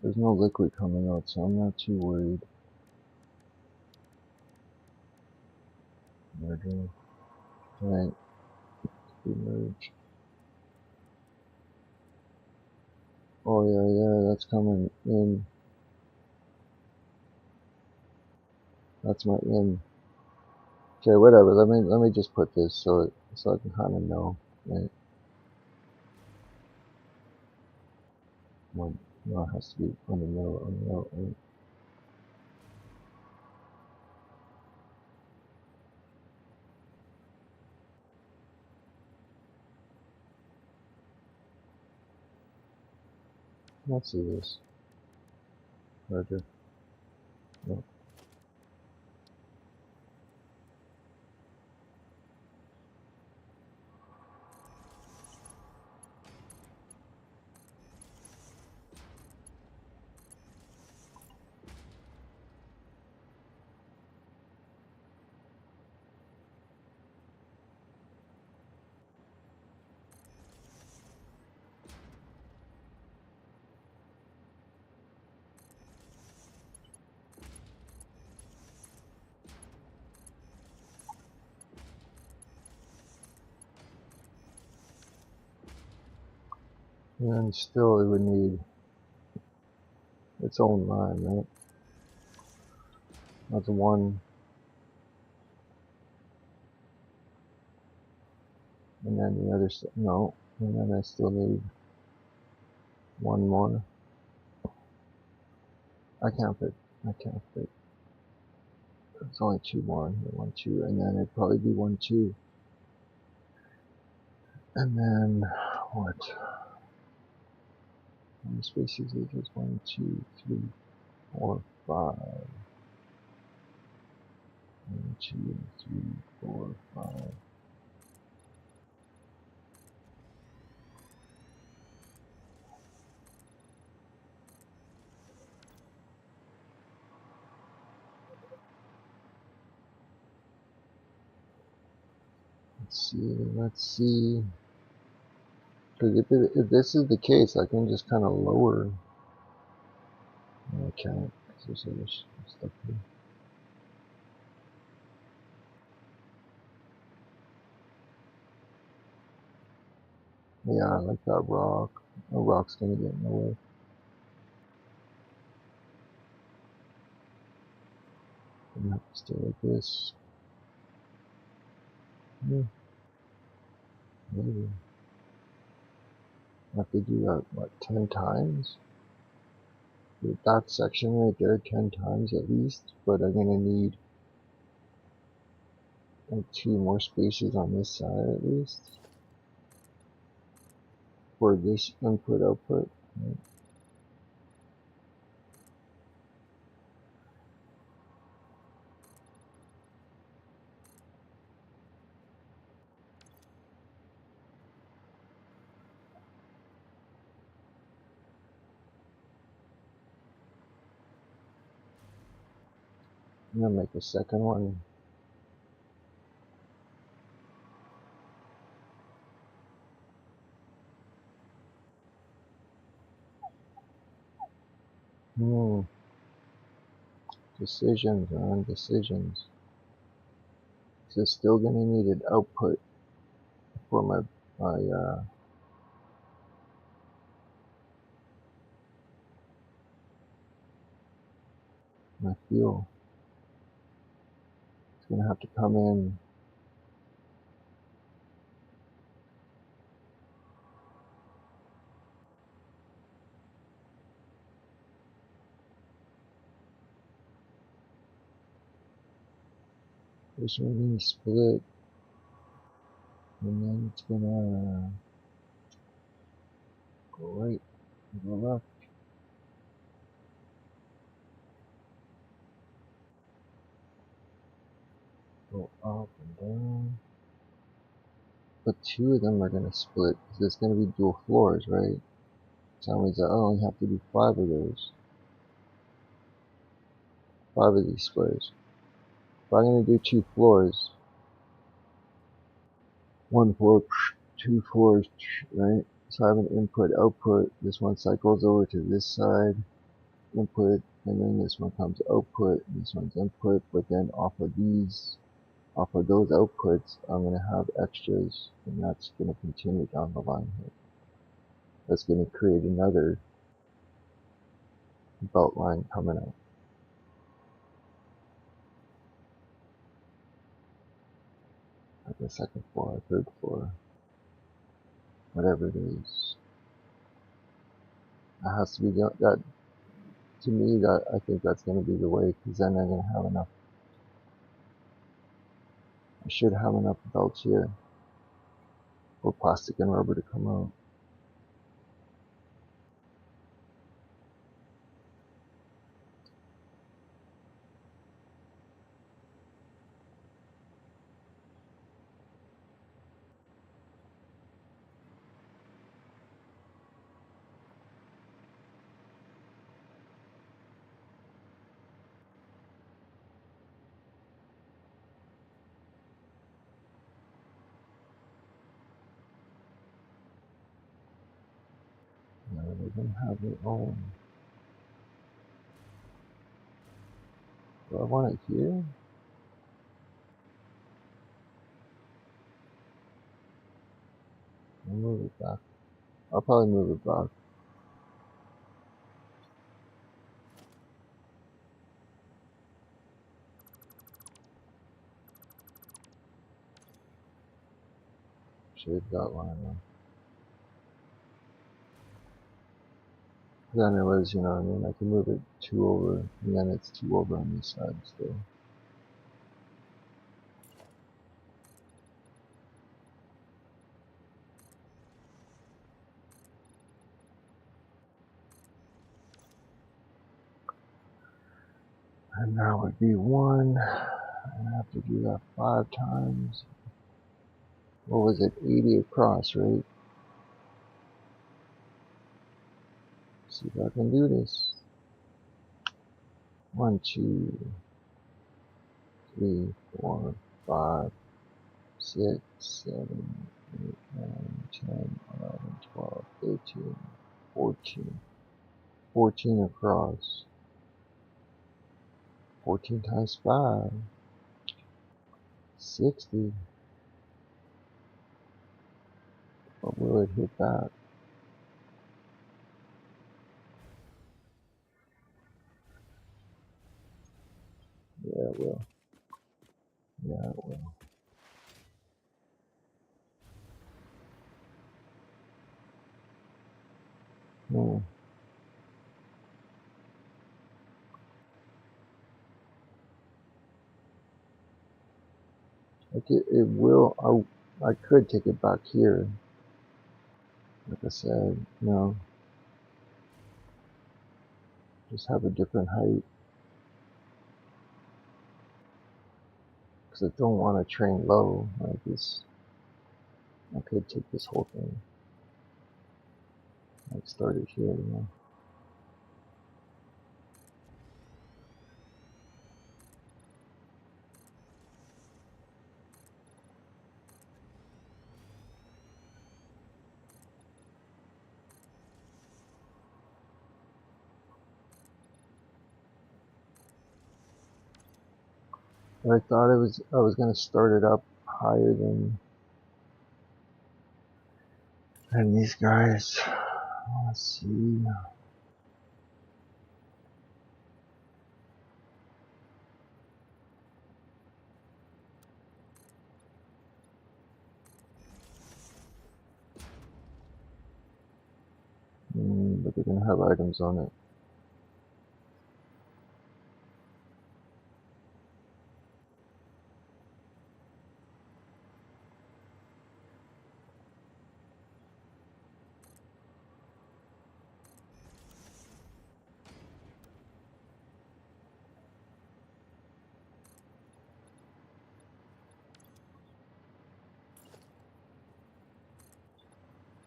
There's no liquid coming out, so I'm not too worried. Merging. Right. Merge. Oh yeah, that's coming in. That's my in. Okay, whatever. Let me just put this so I can kind of know. Right. One. No, it has to be on the middle. On the middle. Right. Let's see this. Merger. No. And still, it would need its own line, right? That's one, and then the other. No, and then I still need one more. I can't fit. I can't fit. It's only 2 more. 1, 2, and then it'd probably be 1, 2. And then what? How many spaces is this? 1, 2, 3, 4, 5. 1, 2, 3, 4, 5. Let's see. Because if this is the case, I can just kind of lower. No, I can't. Because there's other stuff here. Yeah, I like that rock. A rock's gonna get in the way. I'm gonna have to stay like this. Yeah, maybe. I have to do that, what, 10 times? That section right there 10 times at least, but I'm gonna need like 2 more spaces on this side at least for this input output. Right. I'm gonna make a second one. Decisions on decisions. So it's still gonna need an output for my my fuel. It's gonna have to come in. This one needs split. and then it's gonna go right, go left, go up and down. But two of them are gonna split because it's gonna be dual floors, right? So that means I only have to do 5 of those, 5 of these squares. If I'm gonna do 2 floors, 1 floor, 2 floors, right? So I have an input, output. This one cycles over to this side, input, and then this one comes output, and this one's input. But then off of those outputs, I'm gonna have extras, and that's gonna continue down the line here. That's gonna create another belt line coming out. Like a second floor, third floor, whatever it is. It has to be that. To me, that I think that's going to be the way, because then I'm going to have enough. I should have enough belts here for plastic and rubber to come out. No, they don't have their own. Do I want it here? I'll move it back. I'll probably move it back. Shade that line on. Then it was, you know what I mean? I can move it 2 over, and then it's 2 over on this side still. And that would be 1. I have to do that 5 times. What was it? 80 across, right? See if I can do this. 1, 2, 3, 4, 5, 6, 7, 8, 9, 10, 11, 12, 13, 14. 14 across. 14 times 5. 60. But will it hit that? Yeah, it will. Yeah, it will. Hmm. Like it will. I could take it back here. Like I said, you know, just have a different height. Because I don't want to train low like this. I could take this whole thing. Like start it here, you know. But I thought I was gonna start it up higher than these guys. Let's see. But they're gonna have items on it.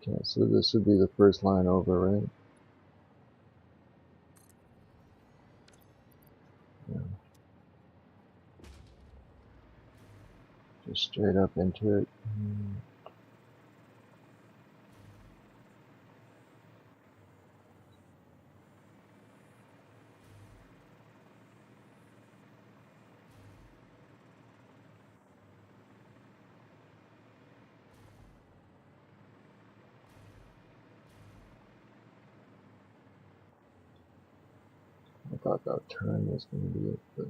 Okay, so this would be the first line over, right? Yeah. Just straight up into it. I thought that turn was going to be it, but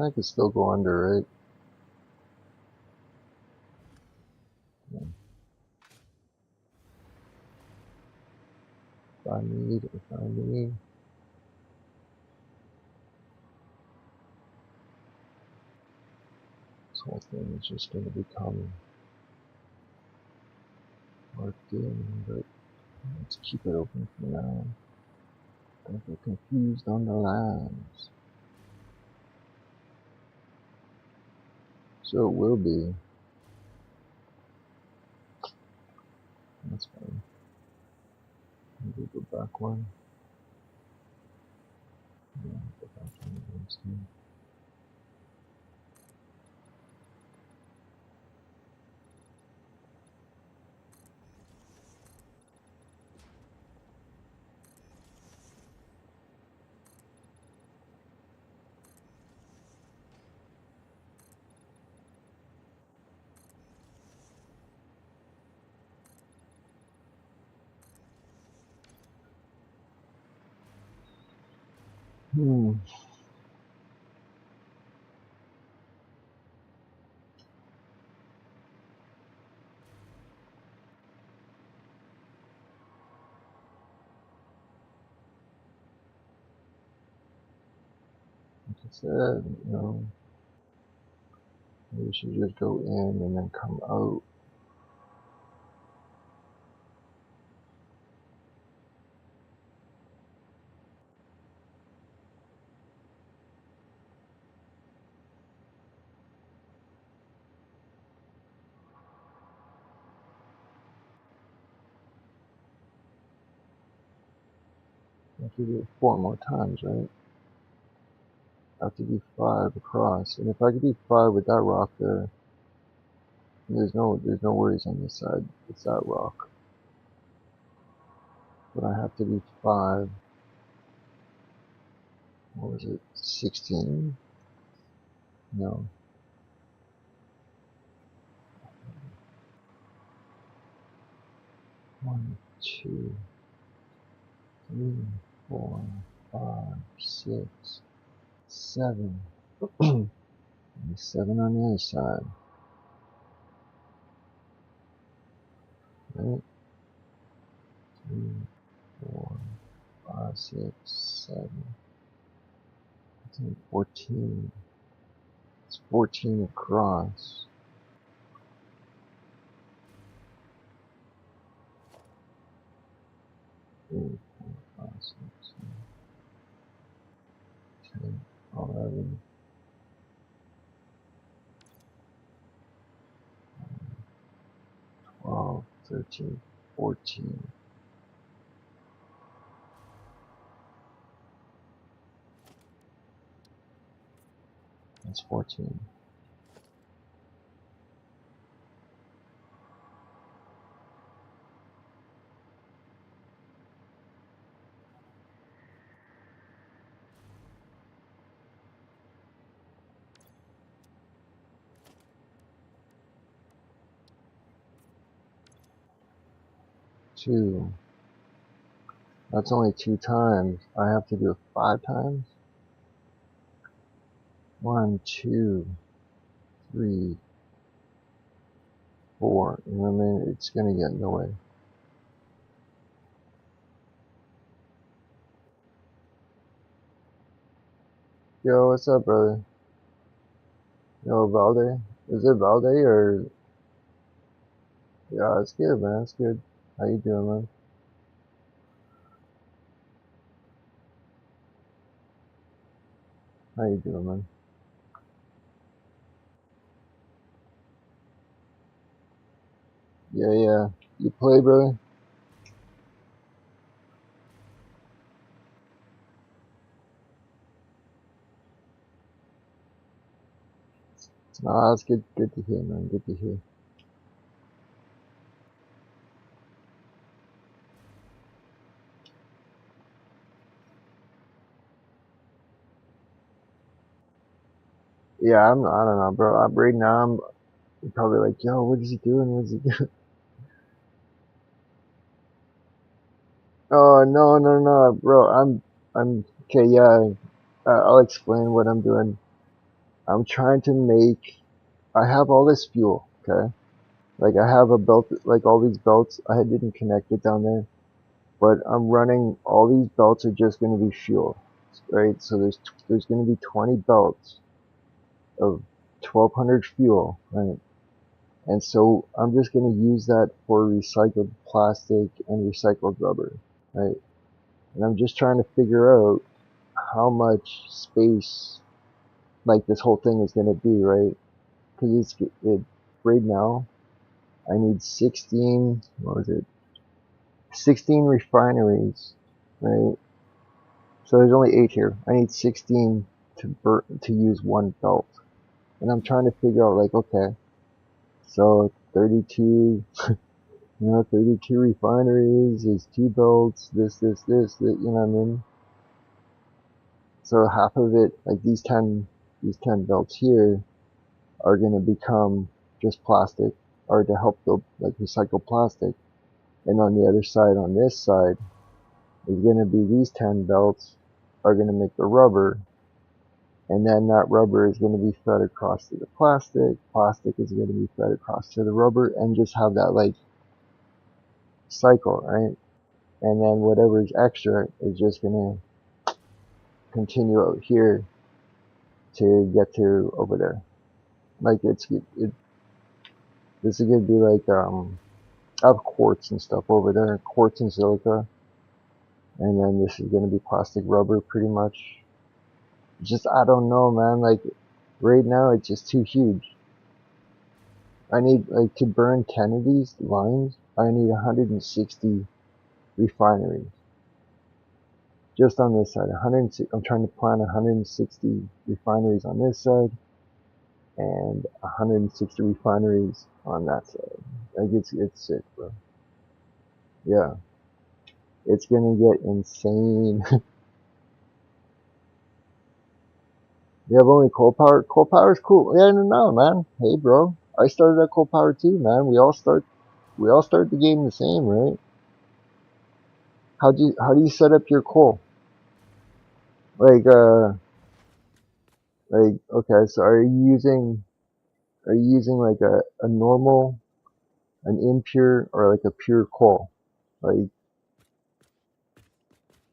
I could still go under, right? Yeah. If I need, this whole thing is just going to become marked in, but let's keep it open for now. Don't get confused on the lines. So it will be. That's fine. Maybe go back one. Yeah, go back one against him. Like I said, we should just go in and then come out. I have to do it 4 more times, right? I have to do 5 across. And if I could do 5 with that rock there, there's no worries on this side. It's that rock. But I have to do 5. What was it? 16? No. 1, 2, 3, 4, 5, 6, 7. 7 on the other side. Right? 3, 4, 5, 6, 7. I think 14. It's 14 across. 3, 4, 5, 6, 7, 10, 11, 12, 13, 14. That's 14. Two. That's only 2 times. I have to do it 5 times. 1, 2, 3, 4. You know what I mean? It's gonna get in the way. Yo, what's up, brother? Yo, Valde? Is it Valde or? Yeah, it's good, man. It's good. How you doing, man? How you doing, man? Yeah, yeah. You play, brother? Nah, it's good. Good to hear, man. Good to hear. Yeah, I don't know, bro. Right now, I'm probably like, yo, what is he doing? What is he doing? Oh, no, no, no, bro. Okay. Yeah, I'll explain what I'm doing. I'm trying to make. I have all this fuel. Okay. Like I have a belt, like all these belts. I didn't connect it down there, but I'm running. All these belts are just going to be fuel, right? So there's going to be 20 belts of 1200 fuel, right? And so I'm just going to use that for recycled plastic and recycled rubber, right? And I'm just trying to figure out how much space like this whole thing is going to be, right? Because right now I need 16, what was it? 16 refineries, right? So there's only 8 here. I need 16 to use one belt. And I'm trying to figure out like, okay, so 32, 32 refineries is 2 belts, this, you know what I mean? So half of it, like these 10 belts here are going to become just plastic or to help build like recycle plastic. And on the other side, on this side, is going to be these 10 belts are going to make the rubber. And then that rubber is going to be fed across to the plastic. Plastic is going to be fed across to the rubber and just have that like cycle, right? And then whatever is extra is just going to continue out here to get to over there. Like this is going to be like, I have quartz and stuff over there, quartz and silica. And then this is going to be plastic rubber pretty much. Just, I don't know, man. Like right now it's just too huge. I need, like, to burn 10 of these lines, I need 160 refineries. Just on this side, 160, I'm trying to plan 160 refineries on this side, and 160 refineries on that side. Like, it's sick, bro. Yeah. It's gonna get insane. You have only coal power? Coal power is cool. Yeah, no, man. Hey, bro. I started at coal power too, man. We all start the game the same, right? How do you set up your coal? Like, okay, so are you using like a normal, an impure, or like a pure coal? Like,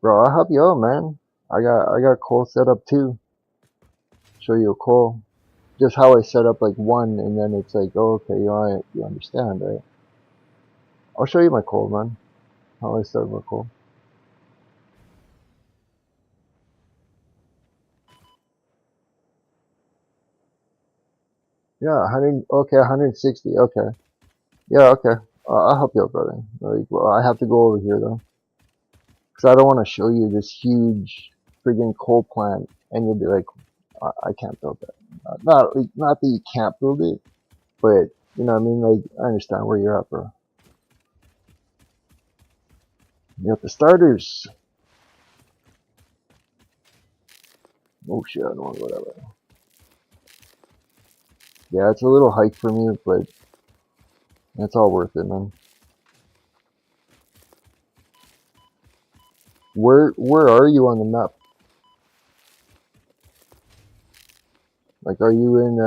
bro, I'll help you out, man. I got coal set up too. Show you a coal. Just how I set up like one, and then it's like, oh, okay, you understand, right? I'll show you my coal, man. How I set up my coal. Yeah, 100. Okay, 160. Okay. Yeah, okay. I'll help you out, brother. Like, well, I have to go over here though, because I don't want to show you this huge friggin' coal plant, and you'll be like, I can't build that. Not that you can't build it, but you know what I mean. Like, I understand where you're at, bro. You got the starters. Oh shit, I don't want to go that way. Yeah, it's a little hike for me, but it's all worth it, man. Where are you on the map? Like, are you in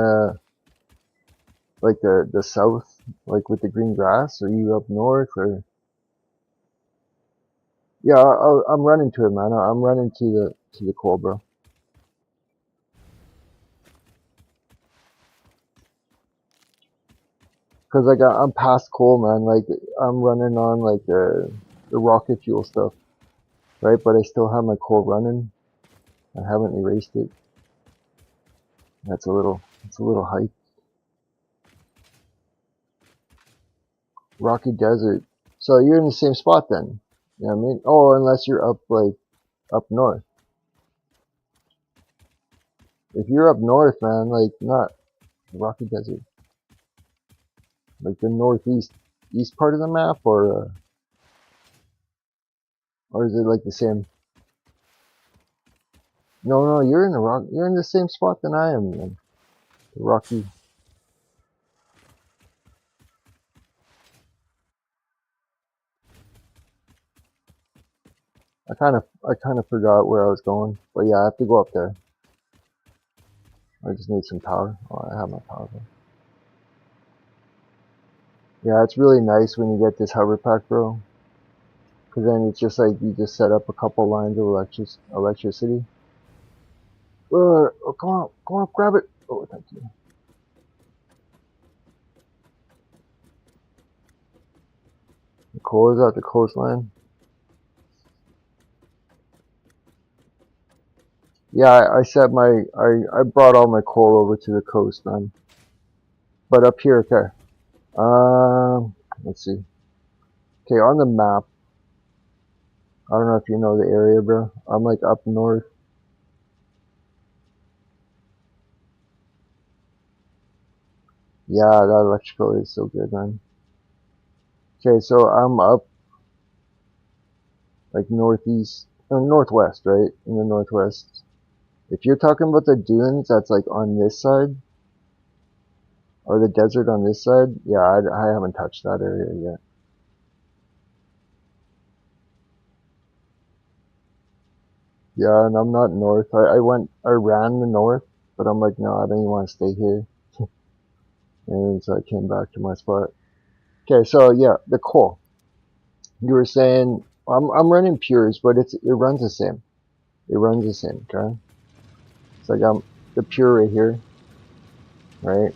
like the south, like with the green grass? Are you up north or? Yeah, I'm running to it, man. I'm running to the Cobra. Cause like I'm past coal, man. Like I'm running on like the rocket fuel stuff, right? But I still have my coal running. I haven't erased it. It's a little hype. Rocky Desert. So you're in the same spot then. You know what I mean? Oh, unless you're up like up north. If you're up north, man, like not Rocky Desert, like the east part of the map, or is it like the same? No, you're in the rock. You're in the same spot than I am, man. The Rocky. I kind of forgot where I was going, but yeah, I have to go up there. I just need some power. Oh, I have my power. Yeah, it's really nice when you get this hover pack, bro. Cause then it's just like you just set up a couple lines of electricity. Oh, come on, grab it. Oh, thank you. The coal is at the coastline. Yeah, I brought all my coal over to the coast, man. But up here, okay. Let's see. Okay, on the map, I don't know if you know the area, bro. I'm like up north. Yeah, that electrical is so good, man. Okay, so I'm up like northeast, northwest, right? In the northwest. If you're talking about the dunes, that's like on this side, or the desert on this side. Yeah, I haven't touched that area yet. Yeah, and I'm not north. I ran the north, but I'm like, no, I don't even want to stay here. And so I came back to my spot. Okay, so yeah, the coal. You were saying I'm running pures, but it runs the same. It runs the same, okay? It's like I'm the pure right here, right?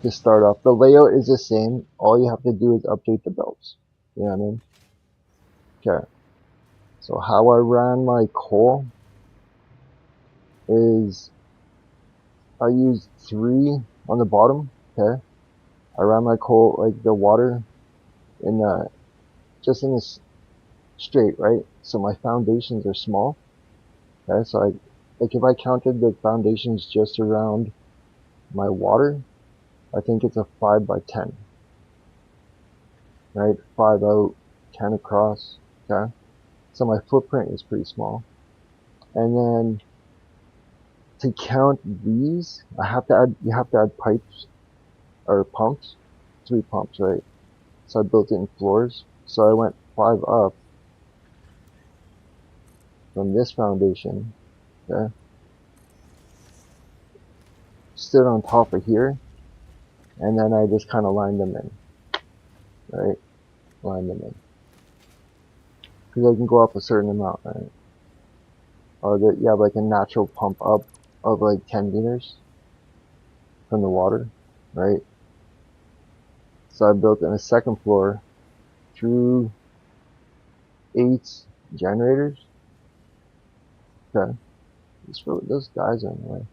To start off, the layout is the same. All you have to do is update the belts. You know what I mean? Okay. So how I ran my coal is I used 3 on the bottom. Okay. I ran my coal like the water in the just in this straight, right? So my foundations are small. Okay. So like if I counted the foundations just around my water, I think it's a 5 by 10. Right? 5 out, 10 across. Okay. So my footprint is pretty small. And then to count these, you have to add pipes or pumps, 3 pumps, right? So I built it in floors. So I went 5 up from this foundation, okay? Stood on top of here, and then I just kind of lined them in, right? Line them in. Because I can go up a certain amount, right? Or you have like a natural pump up of like 10 meters from the water, right? So I built in a second floor through 8 generators. Okay. Those guys are in the way.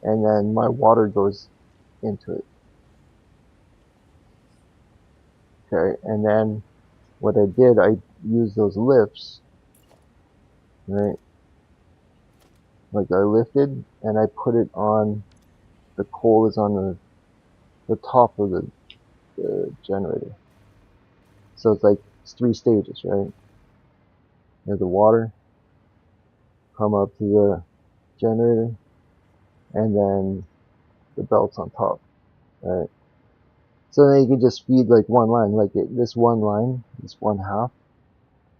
And then my water goes into it. Okay. And then what I did, I used those lifts, right? Like I lifted and I put it on, the coal is on the top of the generator. So it's like it's 3 stages, right? There's the water, come up to the generator, and then the belts on top, right? So then you can just feed like one line, like this one line, this one half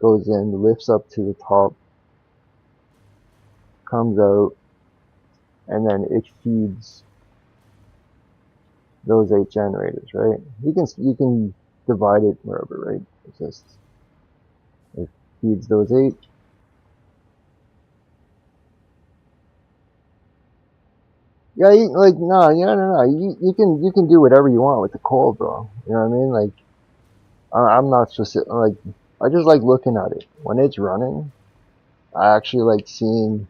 goes in, lifts up to the top, comes out, and then it feeds those 8 generators, right? You can divide it wherever, right? It feeds those 8. Yeah, like no, yeah, no. You can do whatever you want with the coal, bro. You know what I mean? Like I'm not specific. Like I just like looking at it when it's running. I actually like seeing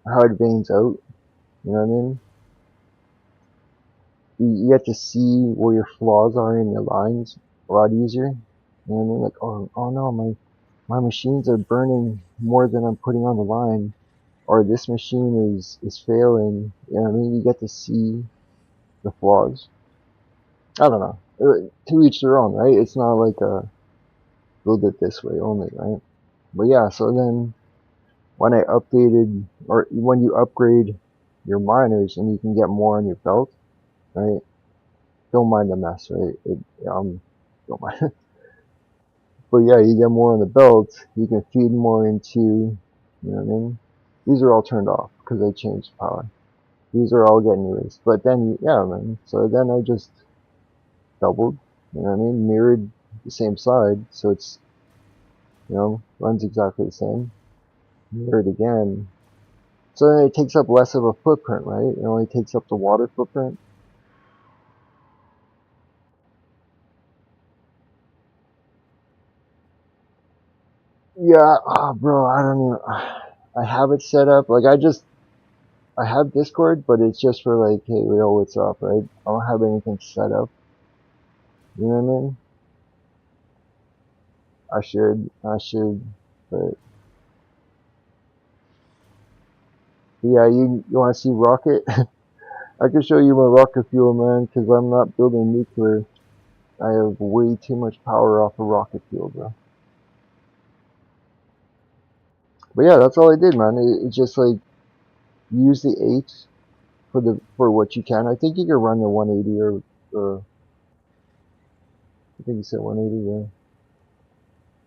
how it veins out. You know what I mean? You get to see where your flaws are in your lines a lot easier. You know what I mean? Like oh no, my machines are burning more than I'm putting on the line, or this machine is failing. You know what I mean? You get to see the flaws. I don't know. To each their own, right? It's not like a build it this way only, right? But yeah, so then when I updated, or when you upgrade your miners and you can get more on your belt, right? Don't mind the mess, right? Don't mind. But yeah, you get more on the belt, you can feed more into, you know what I mean? These are all turned off because I changed power. These are all getting erased. But then, yeah, man. So then I just doubled, you know what I mean? Mirrored the same side, so it's, runs exactly the same. Mirrored again. So then it takes up less of a footprint, right? It only takes up the water footprint. Yeah, bro, I don't even. I have it set up. Like I have Discord, but it's just for like, hey, yo, what's up, right? I don't have anything set up. You know what I mean? I should, but yeah, you want to see rocket? I can show you my rocket fuel, man, because I'm not building nuclear. I have way too much power off of rocket fuel, bro. But yeah, that's all I did, man. It's just like use the 8 for what you can. I think you can run the 180 or I think you said 180. Yeah.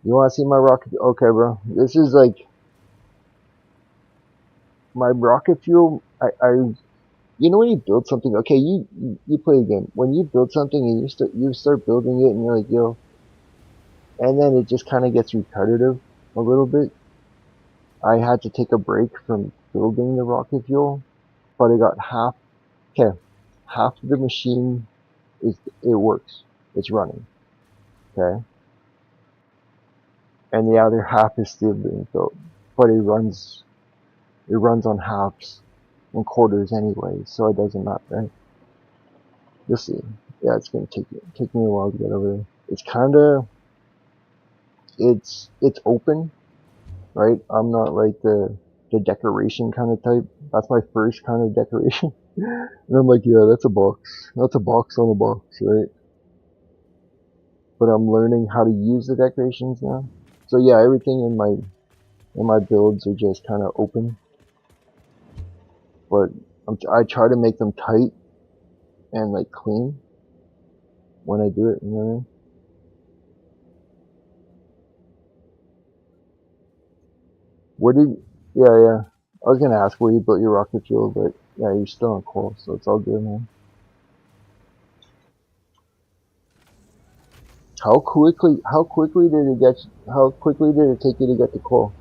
You want to see my rocket? Okay, bro. This is like my rocket fuel. You know when you build something. Okay, you play a game. When you build something and you start building it and you're like, yo, and then it just kind of gets repetitive a little bit. I had to take a break from building the rocket fuel, but I got half. Okay, half of the machine it works. It's running. Okay, and the other half is still being built, but it runs on halves and quarters anyway, so it doesn't matter. Right? You'll see. Yeah, it's gonna take me a while to get over there. It's kind of it's open, right? I'm not like the decoration kind of type. That's my first kind of decoration, and I'm like, yeah, that's a box. That's a box on a box, right? But I'm learning how to use the decorations now. So yeah, everything in my builds are just kind of open, but I try to make them tight and like clean when I do it. You know what I mean? Where did? Yeah, yeah. I was gonna ask where you built your rocket fuel, but yeah, you're still on coal, so it's all good, man. How quickly did it take you to get the coal?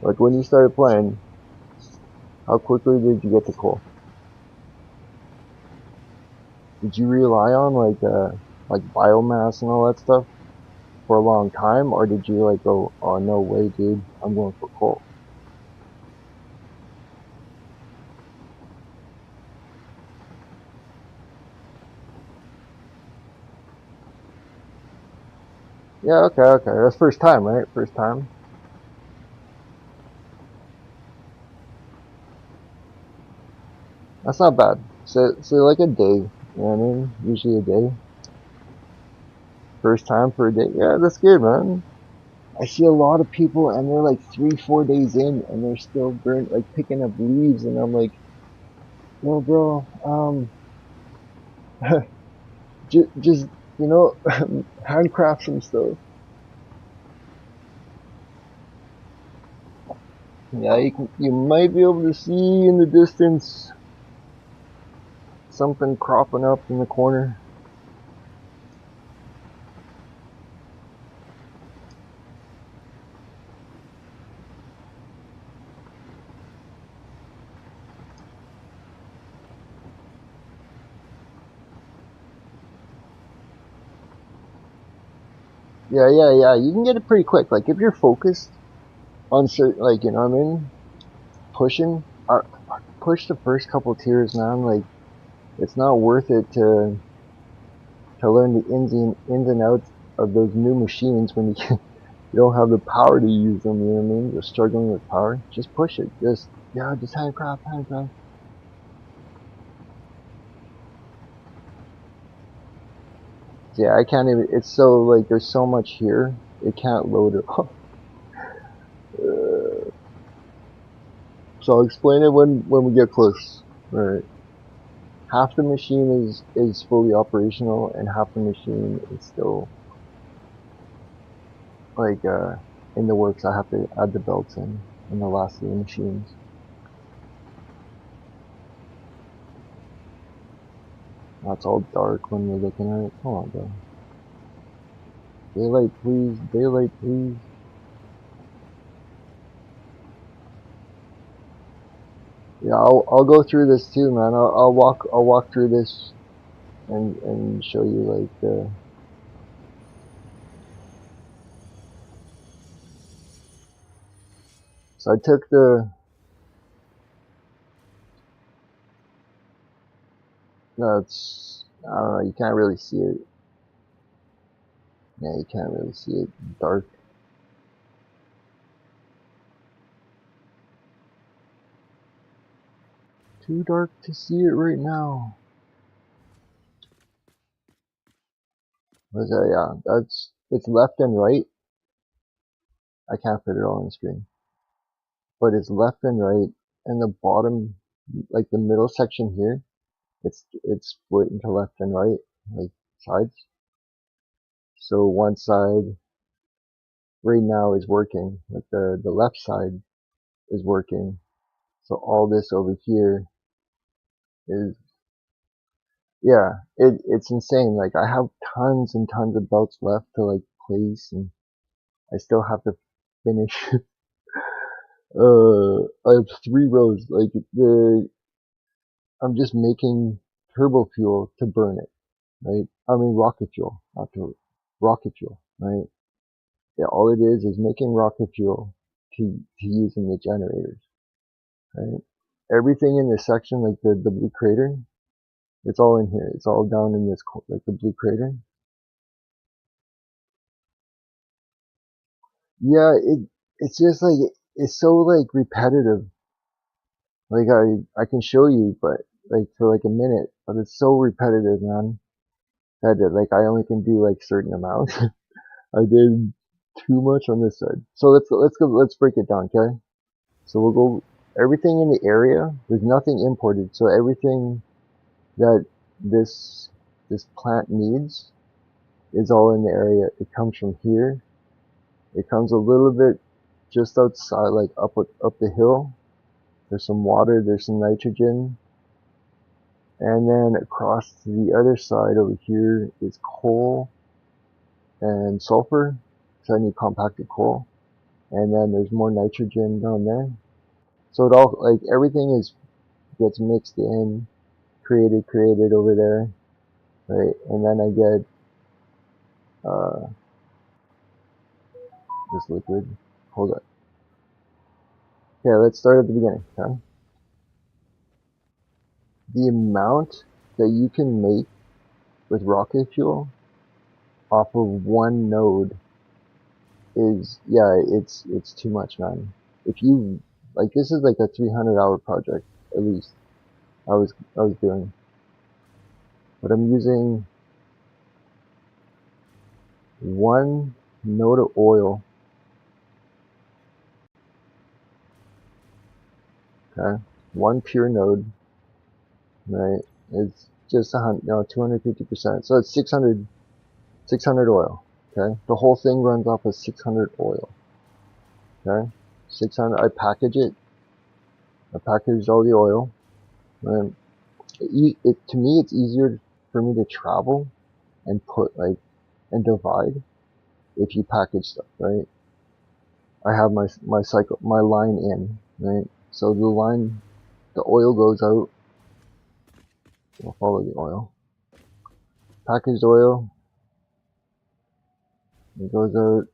Like when you started playing, how quickly did you get the coal? Did you rely on like biomass and all that stuff for a long time, or did you like go, oh no way, dude, I'm going for coal? Yeah, okay, okay. That's first time, right? First time. That's not bad. So like a day. You know what I mean? Usually a day. First time for a day. Yeah, that's good, man. I see a lot of people and they're like 3, 4 days in and they're still burnt, like picking up leaves, and I'm like, yo, bro, just handcraft some stuff. Yeah, you might be able to see in the distance something cropping up in the corner. Yeah. You can get it pretty quick. Like if you're focused on certain, like you know what I mean, pushing, push the first couple tiers, man. Like it's not worth it to learn the ins and outs of those new machines when you you don't have the power to use them. You know what I mean? You're struggling with power. Just push it. Just handcraft. Yeah, I can't even. It's so like there's so much here. It can't load it all. So I'll explain it when we get close. All right. Half the machine is fully operational, and half the machine is still like in the works. I have to add the belts in the last of the machines. That's all dark when we're looking at it. Come on, bro. Daylight, please. Daylight, please. Yeah, I'll go through this too, man. I'll walk through this and show you like the. So I took the. That's I don't know. You can't really see it. Yeah, you can't really see it. Dark. Too dark to see it right now. What is that? Yeah, it's left and right. I can't fit it all on the screen, but it's left and right, and the bottom, like the middle section here, it's split into left and right, like sides. So one side right now is working, like the left side is working. So all this over here is yeah, it's insane. Like I have tons and tons of belts left to like place, and I still have to finish. I have 3 rows. Like I'm just making turbo fuel to burn it, right? I mean rocket fuel, not turbo, rocket fuel, right? Yeah, all it is making rocket fuel to use in the generators, right? Everything in this section, like the blue crater, it's all in here. It's all down in this, like the blue crater. Yeah, it's just like it's so like repetitive. Like I can show you, but like for like a minute, but it's so repetitive, man. That like I only can do like certain amounts. I did too much on this side. So let's break it down, okay? So we'll go everything in the area. There's nothing imported, so everything that this this plant needs is all in the area. It comes from here. It comes a little bit just outside, like up the hill. There's some water. There's some nitrogen, and then across to the other side over here is coal and sulfur. So I need compacted coal, and then there's more nitrogen down there. So it all like everything is gets mixed in, created over there, right? And then I get this liquid. Hold up. Okay, let's start at the beginning. Okay? The amount that you can make with rocket fuel off of one node is it's too much, man. If you like, this is like a 300-hour project at least. I was doing, but I'm using one node of oil. Okay, one pure node, right? It's just 250%. So it's 600 oil. Okay, the whole thing runs off of 600 oil. Okay, 600. I package it. I packaged all the oil. And to me, it's easier for me to travel and put like and divide if you package stuff, right? I have my cycle, my line in, right? So the oil goes out. We'll follow the oil. Packaged oil. It goes out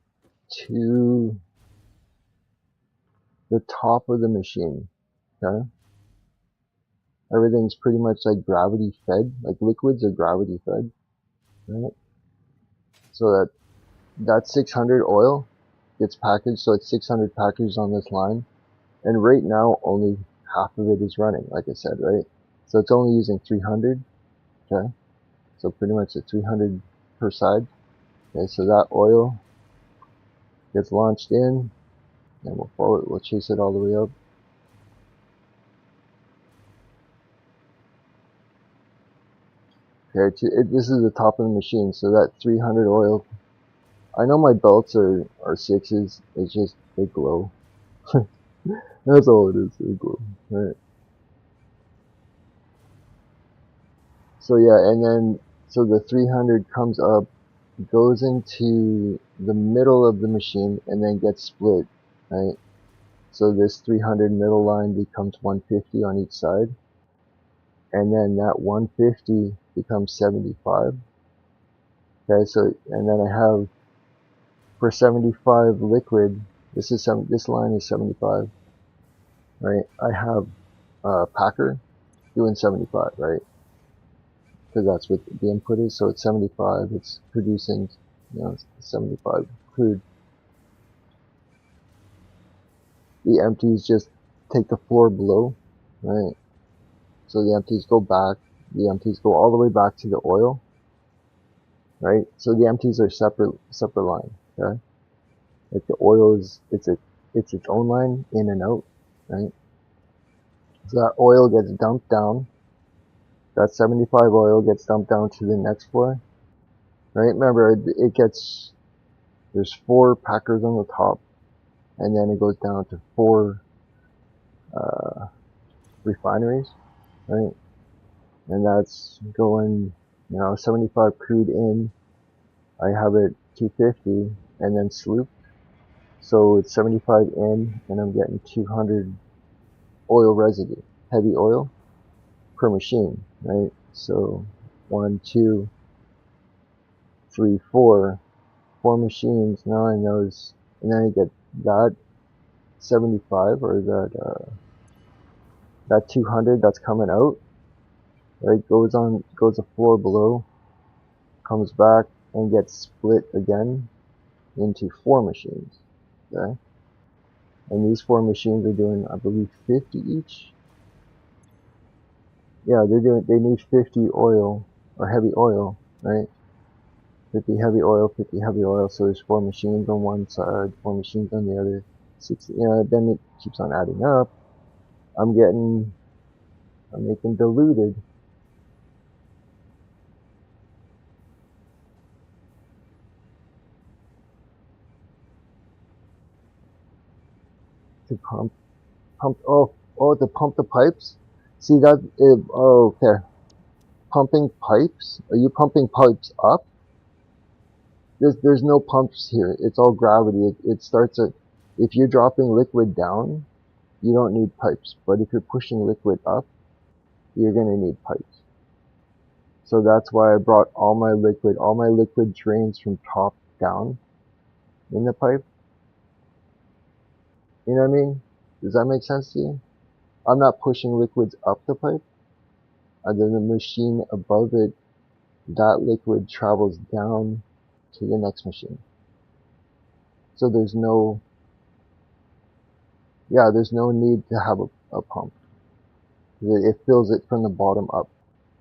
to the top of the machine. Okay? Everything's pretty much like gravity fed, like liquids are gravity fed, right? So that 600 oil gets packaged, so it's 600 packages on this line, and right now only half of it is running, like I said, right? So it's only using 300, okay? So pretty much a 300 per side. Okay, so that oil gets launched in, and we'll follow it, we'll chase it all the way up. Okay, this is the top of the machine, so that 300 oil, I know my belts are 6s, it's just, they glow. That's all it is, they glow, right? So yeah, and then, so the 300 comes up, goes into the middle of the machine, and then gets split, right? So this 300 middle line becomes 150 on each side, and then that 150 becomes 75. Okay, so, and then I have, for 75 liquid, this line is 75, right? I have a packer doing 75, right? Because that's what the input is, so it's 75, it's producing, 75 crude. The empties just take the floor below, right? So the empties go back, the empties go all the way back to the oil, right? So the empties are separate line, okay? Like the oil is, it's its own line in and out, right? So that oil gets dumped down, that 75 oil gets dumped down to the next floor, right? Remember, there's 4 packers on the top, and then it goes down to 4 refineries, right? And that's going, 75 crude in, I have it 250, and then sloop. So it's 75 in, and I'm getting 200 oil residue, heavy oil, per machine, right? So 1, 2, 3, 4 machines, 9 those, and then I get that 75, or that 200 that's coming out, right? Goes a floor below, comes back, and gets split again into 4 machines, okay? And these 4 machines are doing, I believe, 50 each. Yeah, they need 50 oil, or heavy oil, right? 50 heavy oil, 50 heavy oil, so there's 4 machines on one side, 4 machines on the other, 60, then it keeps on adding up. I'm making diluted. To to pump the pipes? See that, okay. Pumping pipes? Are you pumping pipes up? There's no pumps here. It's all gravity. It starts at, if you're dropping liquid down, you don't need pipes. But if you're pushing liquid up, you're gonna need pipes. So that's why I brought all my liquid drains from top down in the pipe. You know what I mean? Does that make sense to you? I'm not pushing liquids up the pipe. And then the machine above it, that liquid travels down to the next machine. So there's no need to have a pump. It fills it from the bottom up,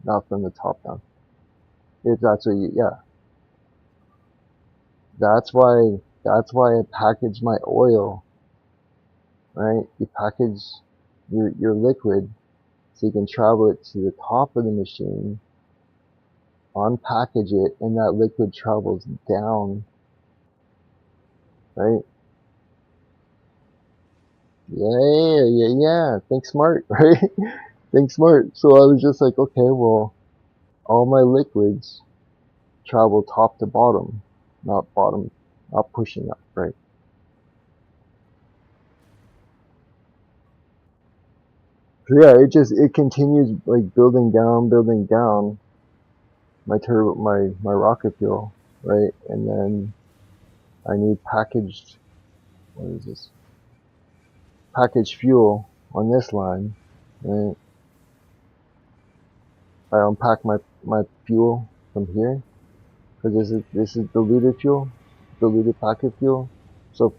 not from the top down. If that's what that's why I package my oil, right? You package your liquid so you can travel it to the top of the machine, unpackage it, and that liquid travels down, right? Yeah. Think smart, right? Think smart. So I was just like, okay, well, all my liquids travel top to bottom, not pushing up, right? So yeah, it continues like building down my rocket fuel, right? And then I need packaged, what is this? Packaged fuel on this line, right? I unpack my fuel from here, because this is diluted fuel, diluted packet fuel. So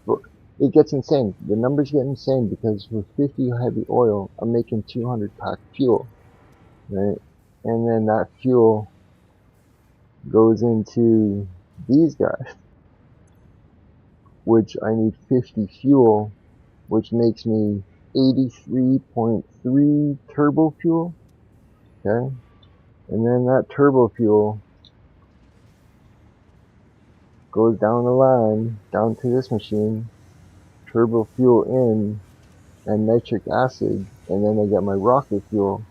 it gets insane. The numbers get insane because for 50 heavy oil, I'm making 200 pack fuel, right? And then that fuel goes into these guys, which I need 50 fuel, which makes me 83.3 turbo fuel, okay? And then that turbo fuel goes down the line, down to this machine, turbo fuel in, and nitric acid, and then I get my rocket fuel,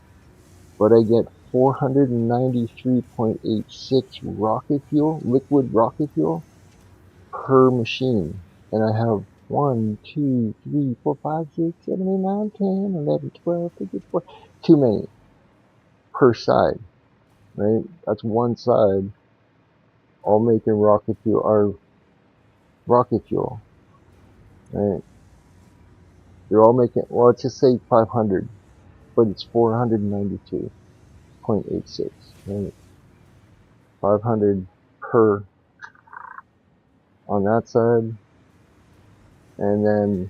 but I get 493.86 rocket fuel, liquid rocket fuel, per machine. And I have 1, 2, 3, 4, 5, 6, 7, 8, 9, 10, 11, 12, 13, 14, too many per side, right? That's one side, all making rocket fuel, or rocket fuel, right? They're all making, well, let's just say 500, but it's 492.86, right? 500 per on that side, and then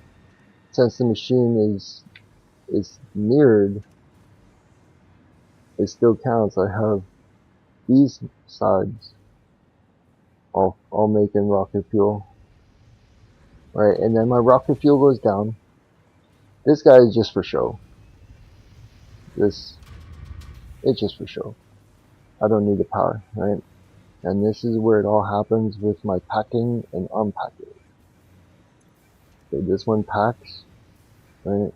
since the machine is mirrored, it still counts. I have these sides all making rocket fuel, right? And then my rocket fuel goes down. This guy is just for show. It's just for show. I don't need the power, right? And this is where it all happens with my packing and unpacking. So this one packs, right?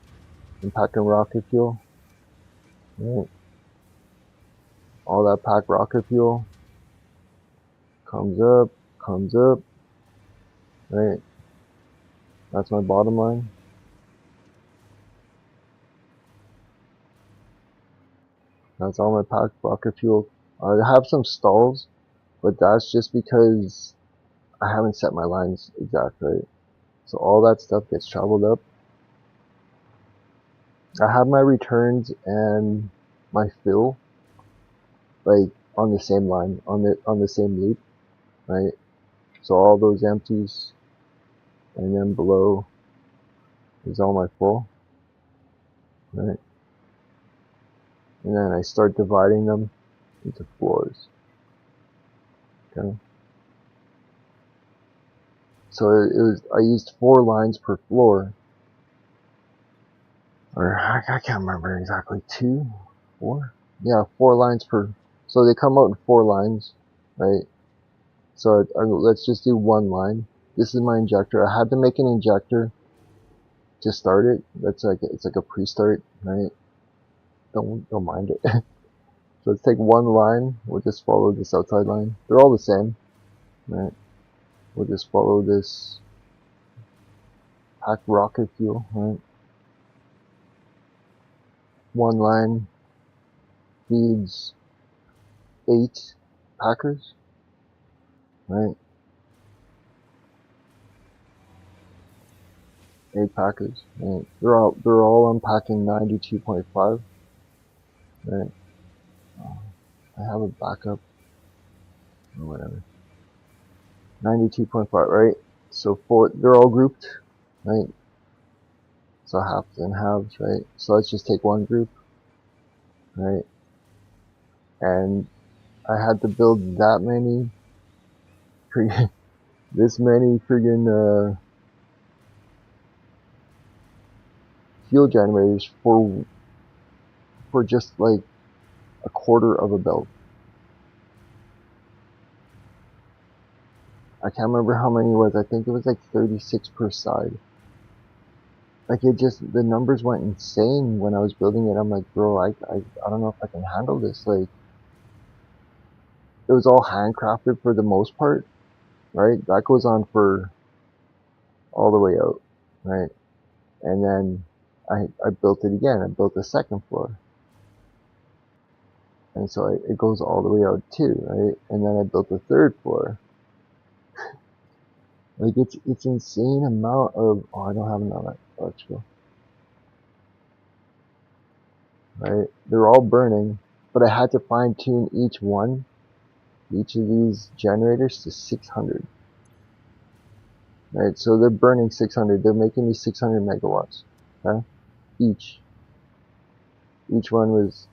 I'm packing rocket fuel, right? All that packed rocket fuel comes up, right? That's my bottom line. That's all my packed rocket fuel. I have some stalls, but that's just because I haven't set my lines exact, right? So all that stuff gets traveled up. I have my returns and my fill, like on the same line, on the same loop, right? So all those empties, and then below is all my full, right? And then I start dividing them into floors, okay? So I used 4 lines per floor, or I can't remember exactly, 2, 4? Yeah, 4 lines per, so they come out in 4 lines, right? So let's just do 1 line. This is my injector. I had to make an injector to start it. It's like a pre-start, right? Don't mind it. So let's take 1 line. We'll just follow this outside line. They're all the same, right? We'll just follow this pack rocket fuel, right? 1 line feeds 8 packers, right? 8 packers, right? They're all unpacking 92.5, right? I have a backup or whatever. 92.5, right? So they're all grouped, right? So halves and halves, right? So let's just take one group, right? And I had to build that many, this many friggin' fuel generators for just like a quarter of a belt. I can't remember how many it was. I think it was like 36 per side. Like the numbers went insane when I was building it. I'm like, bro, I don't know if I can handle this. Like, it was all handcrafted for the most part, right? That goes on for all the way out, right? And then I built it again. I built the second floor. And so it goes all the way out too, right? And then I built the third floor. Like it's insane amount of, oh, I don't have enough electrical. Right? They're all burning, but I had to fine tune each of these generators to 600. Right? So they're burning 600. They're making me 600 megawatts. Okay? Each one was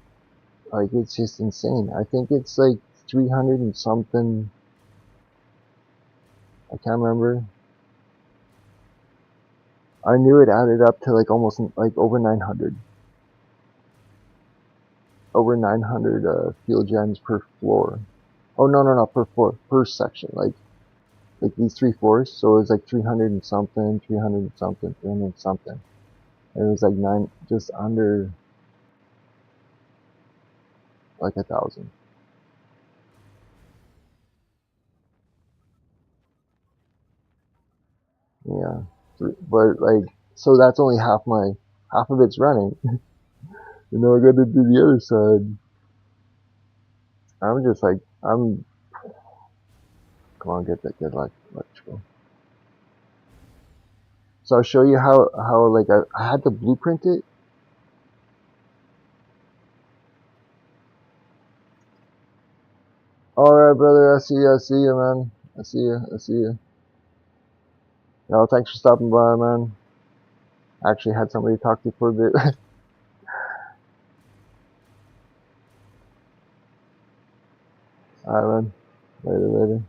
like, it's just insane. I think it's like 300 and something. I can't remember. I knew it added up to like almost like over 900. Over 900 fuel gens per floor. Oh no, per floor, per section. Like these 3 floors. So it was like 300 and something, 300 and something, 300 and something. And it was like just under like 1,000. Yeah. But like, so that's only half of it's running. You know, I got to do the other side. I'm just like, come on, get electrical. So I'll show you how like I had to blueprint it. All right, brother. I see you, man. I see you. No, thanks for stopping by, man. I actually had somebody to talk to for a bit. All right, man. Later.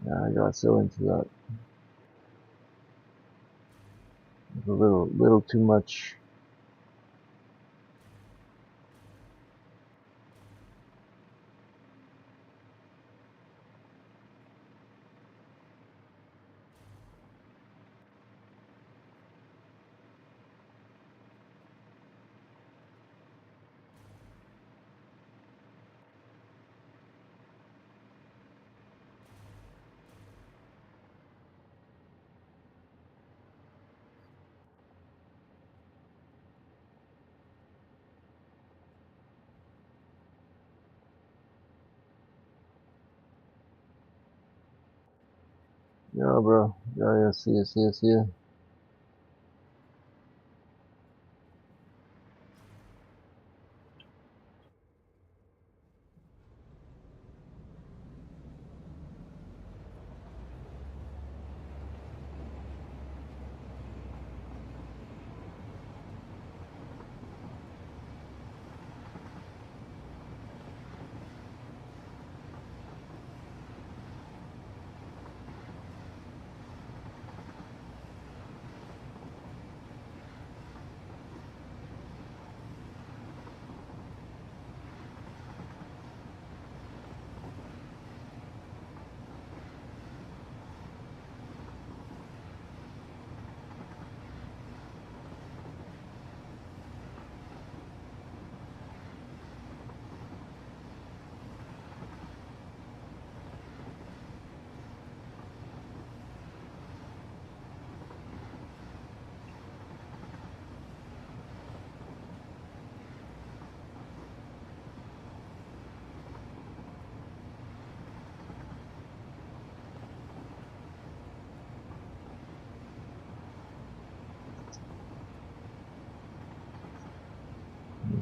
Yeah, I got so into that. It was a little too much. Yeah, bro. Yeah, see you.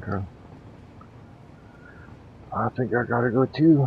Okay. I think I gotta go too.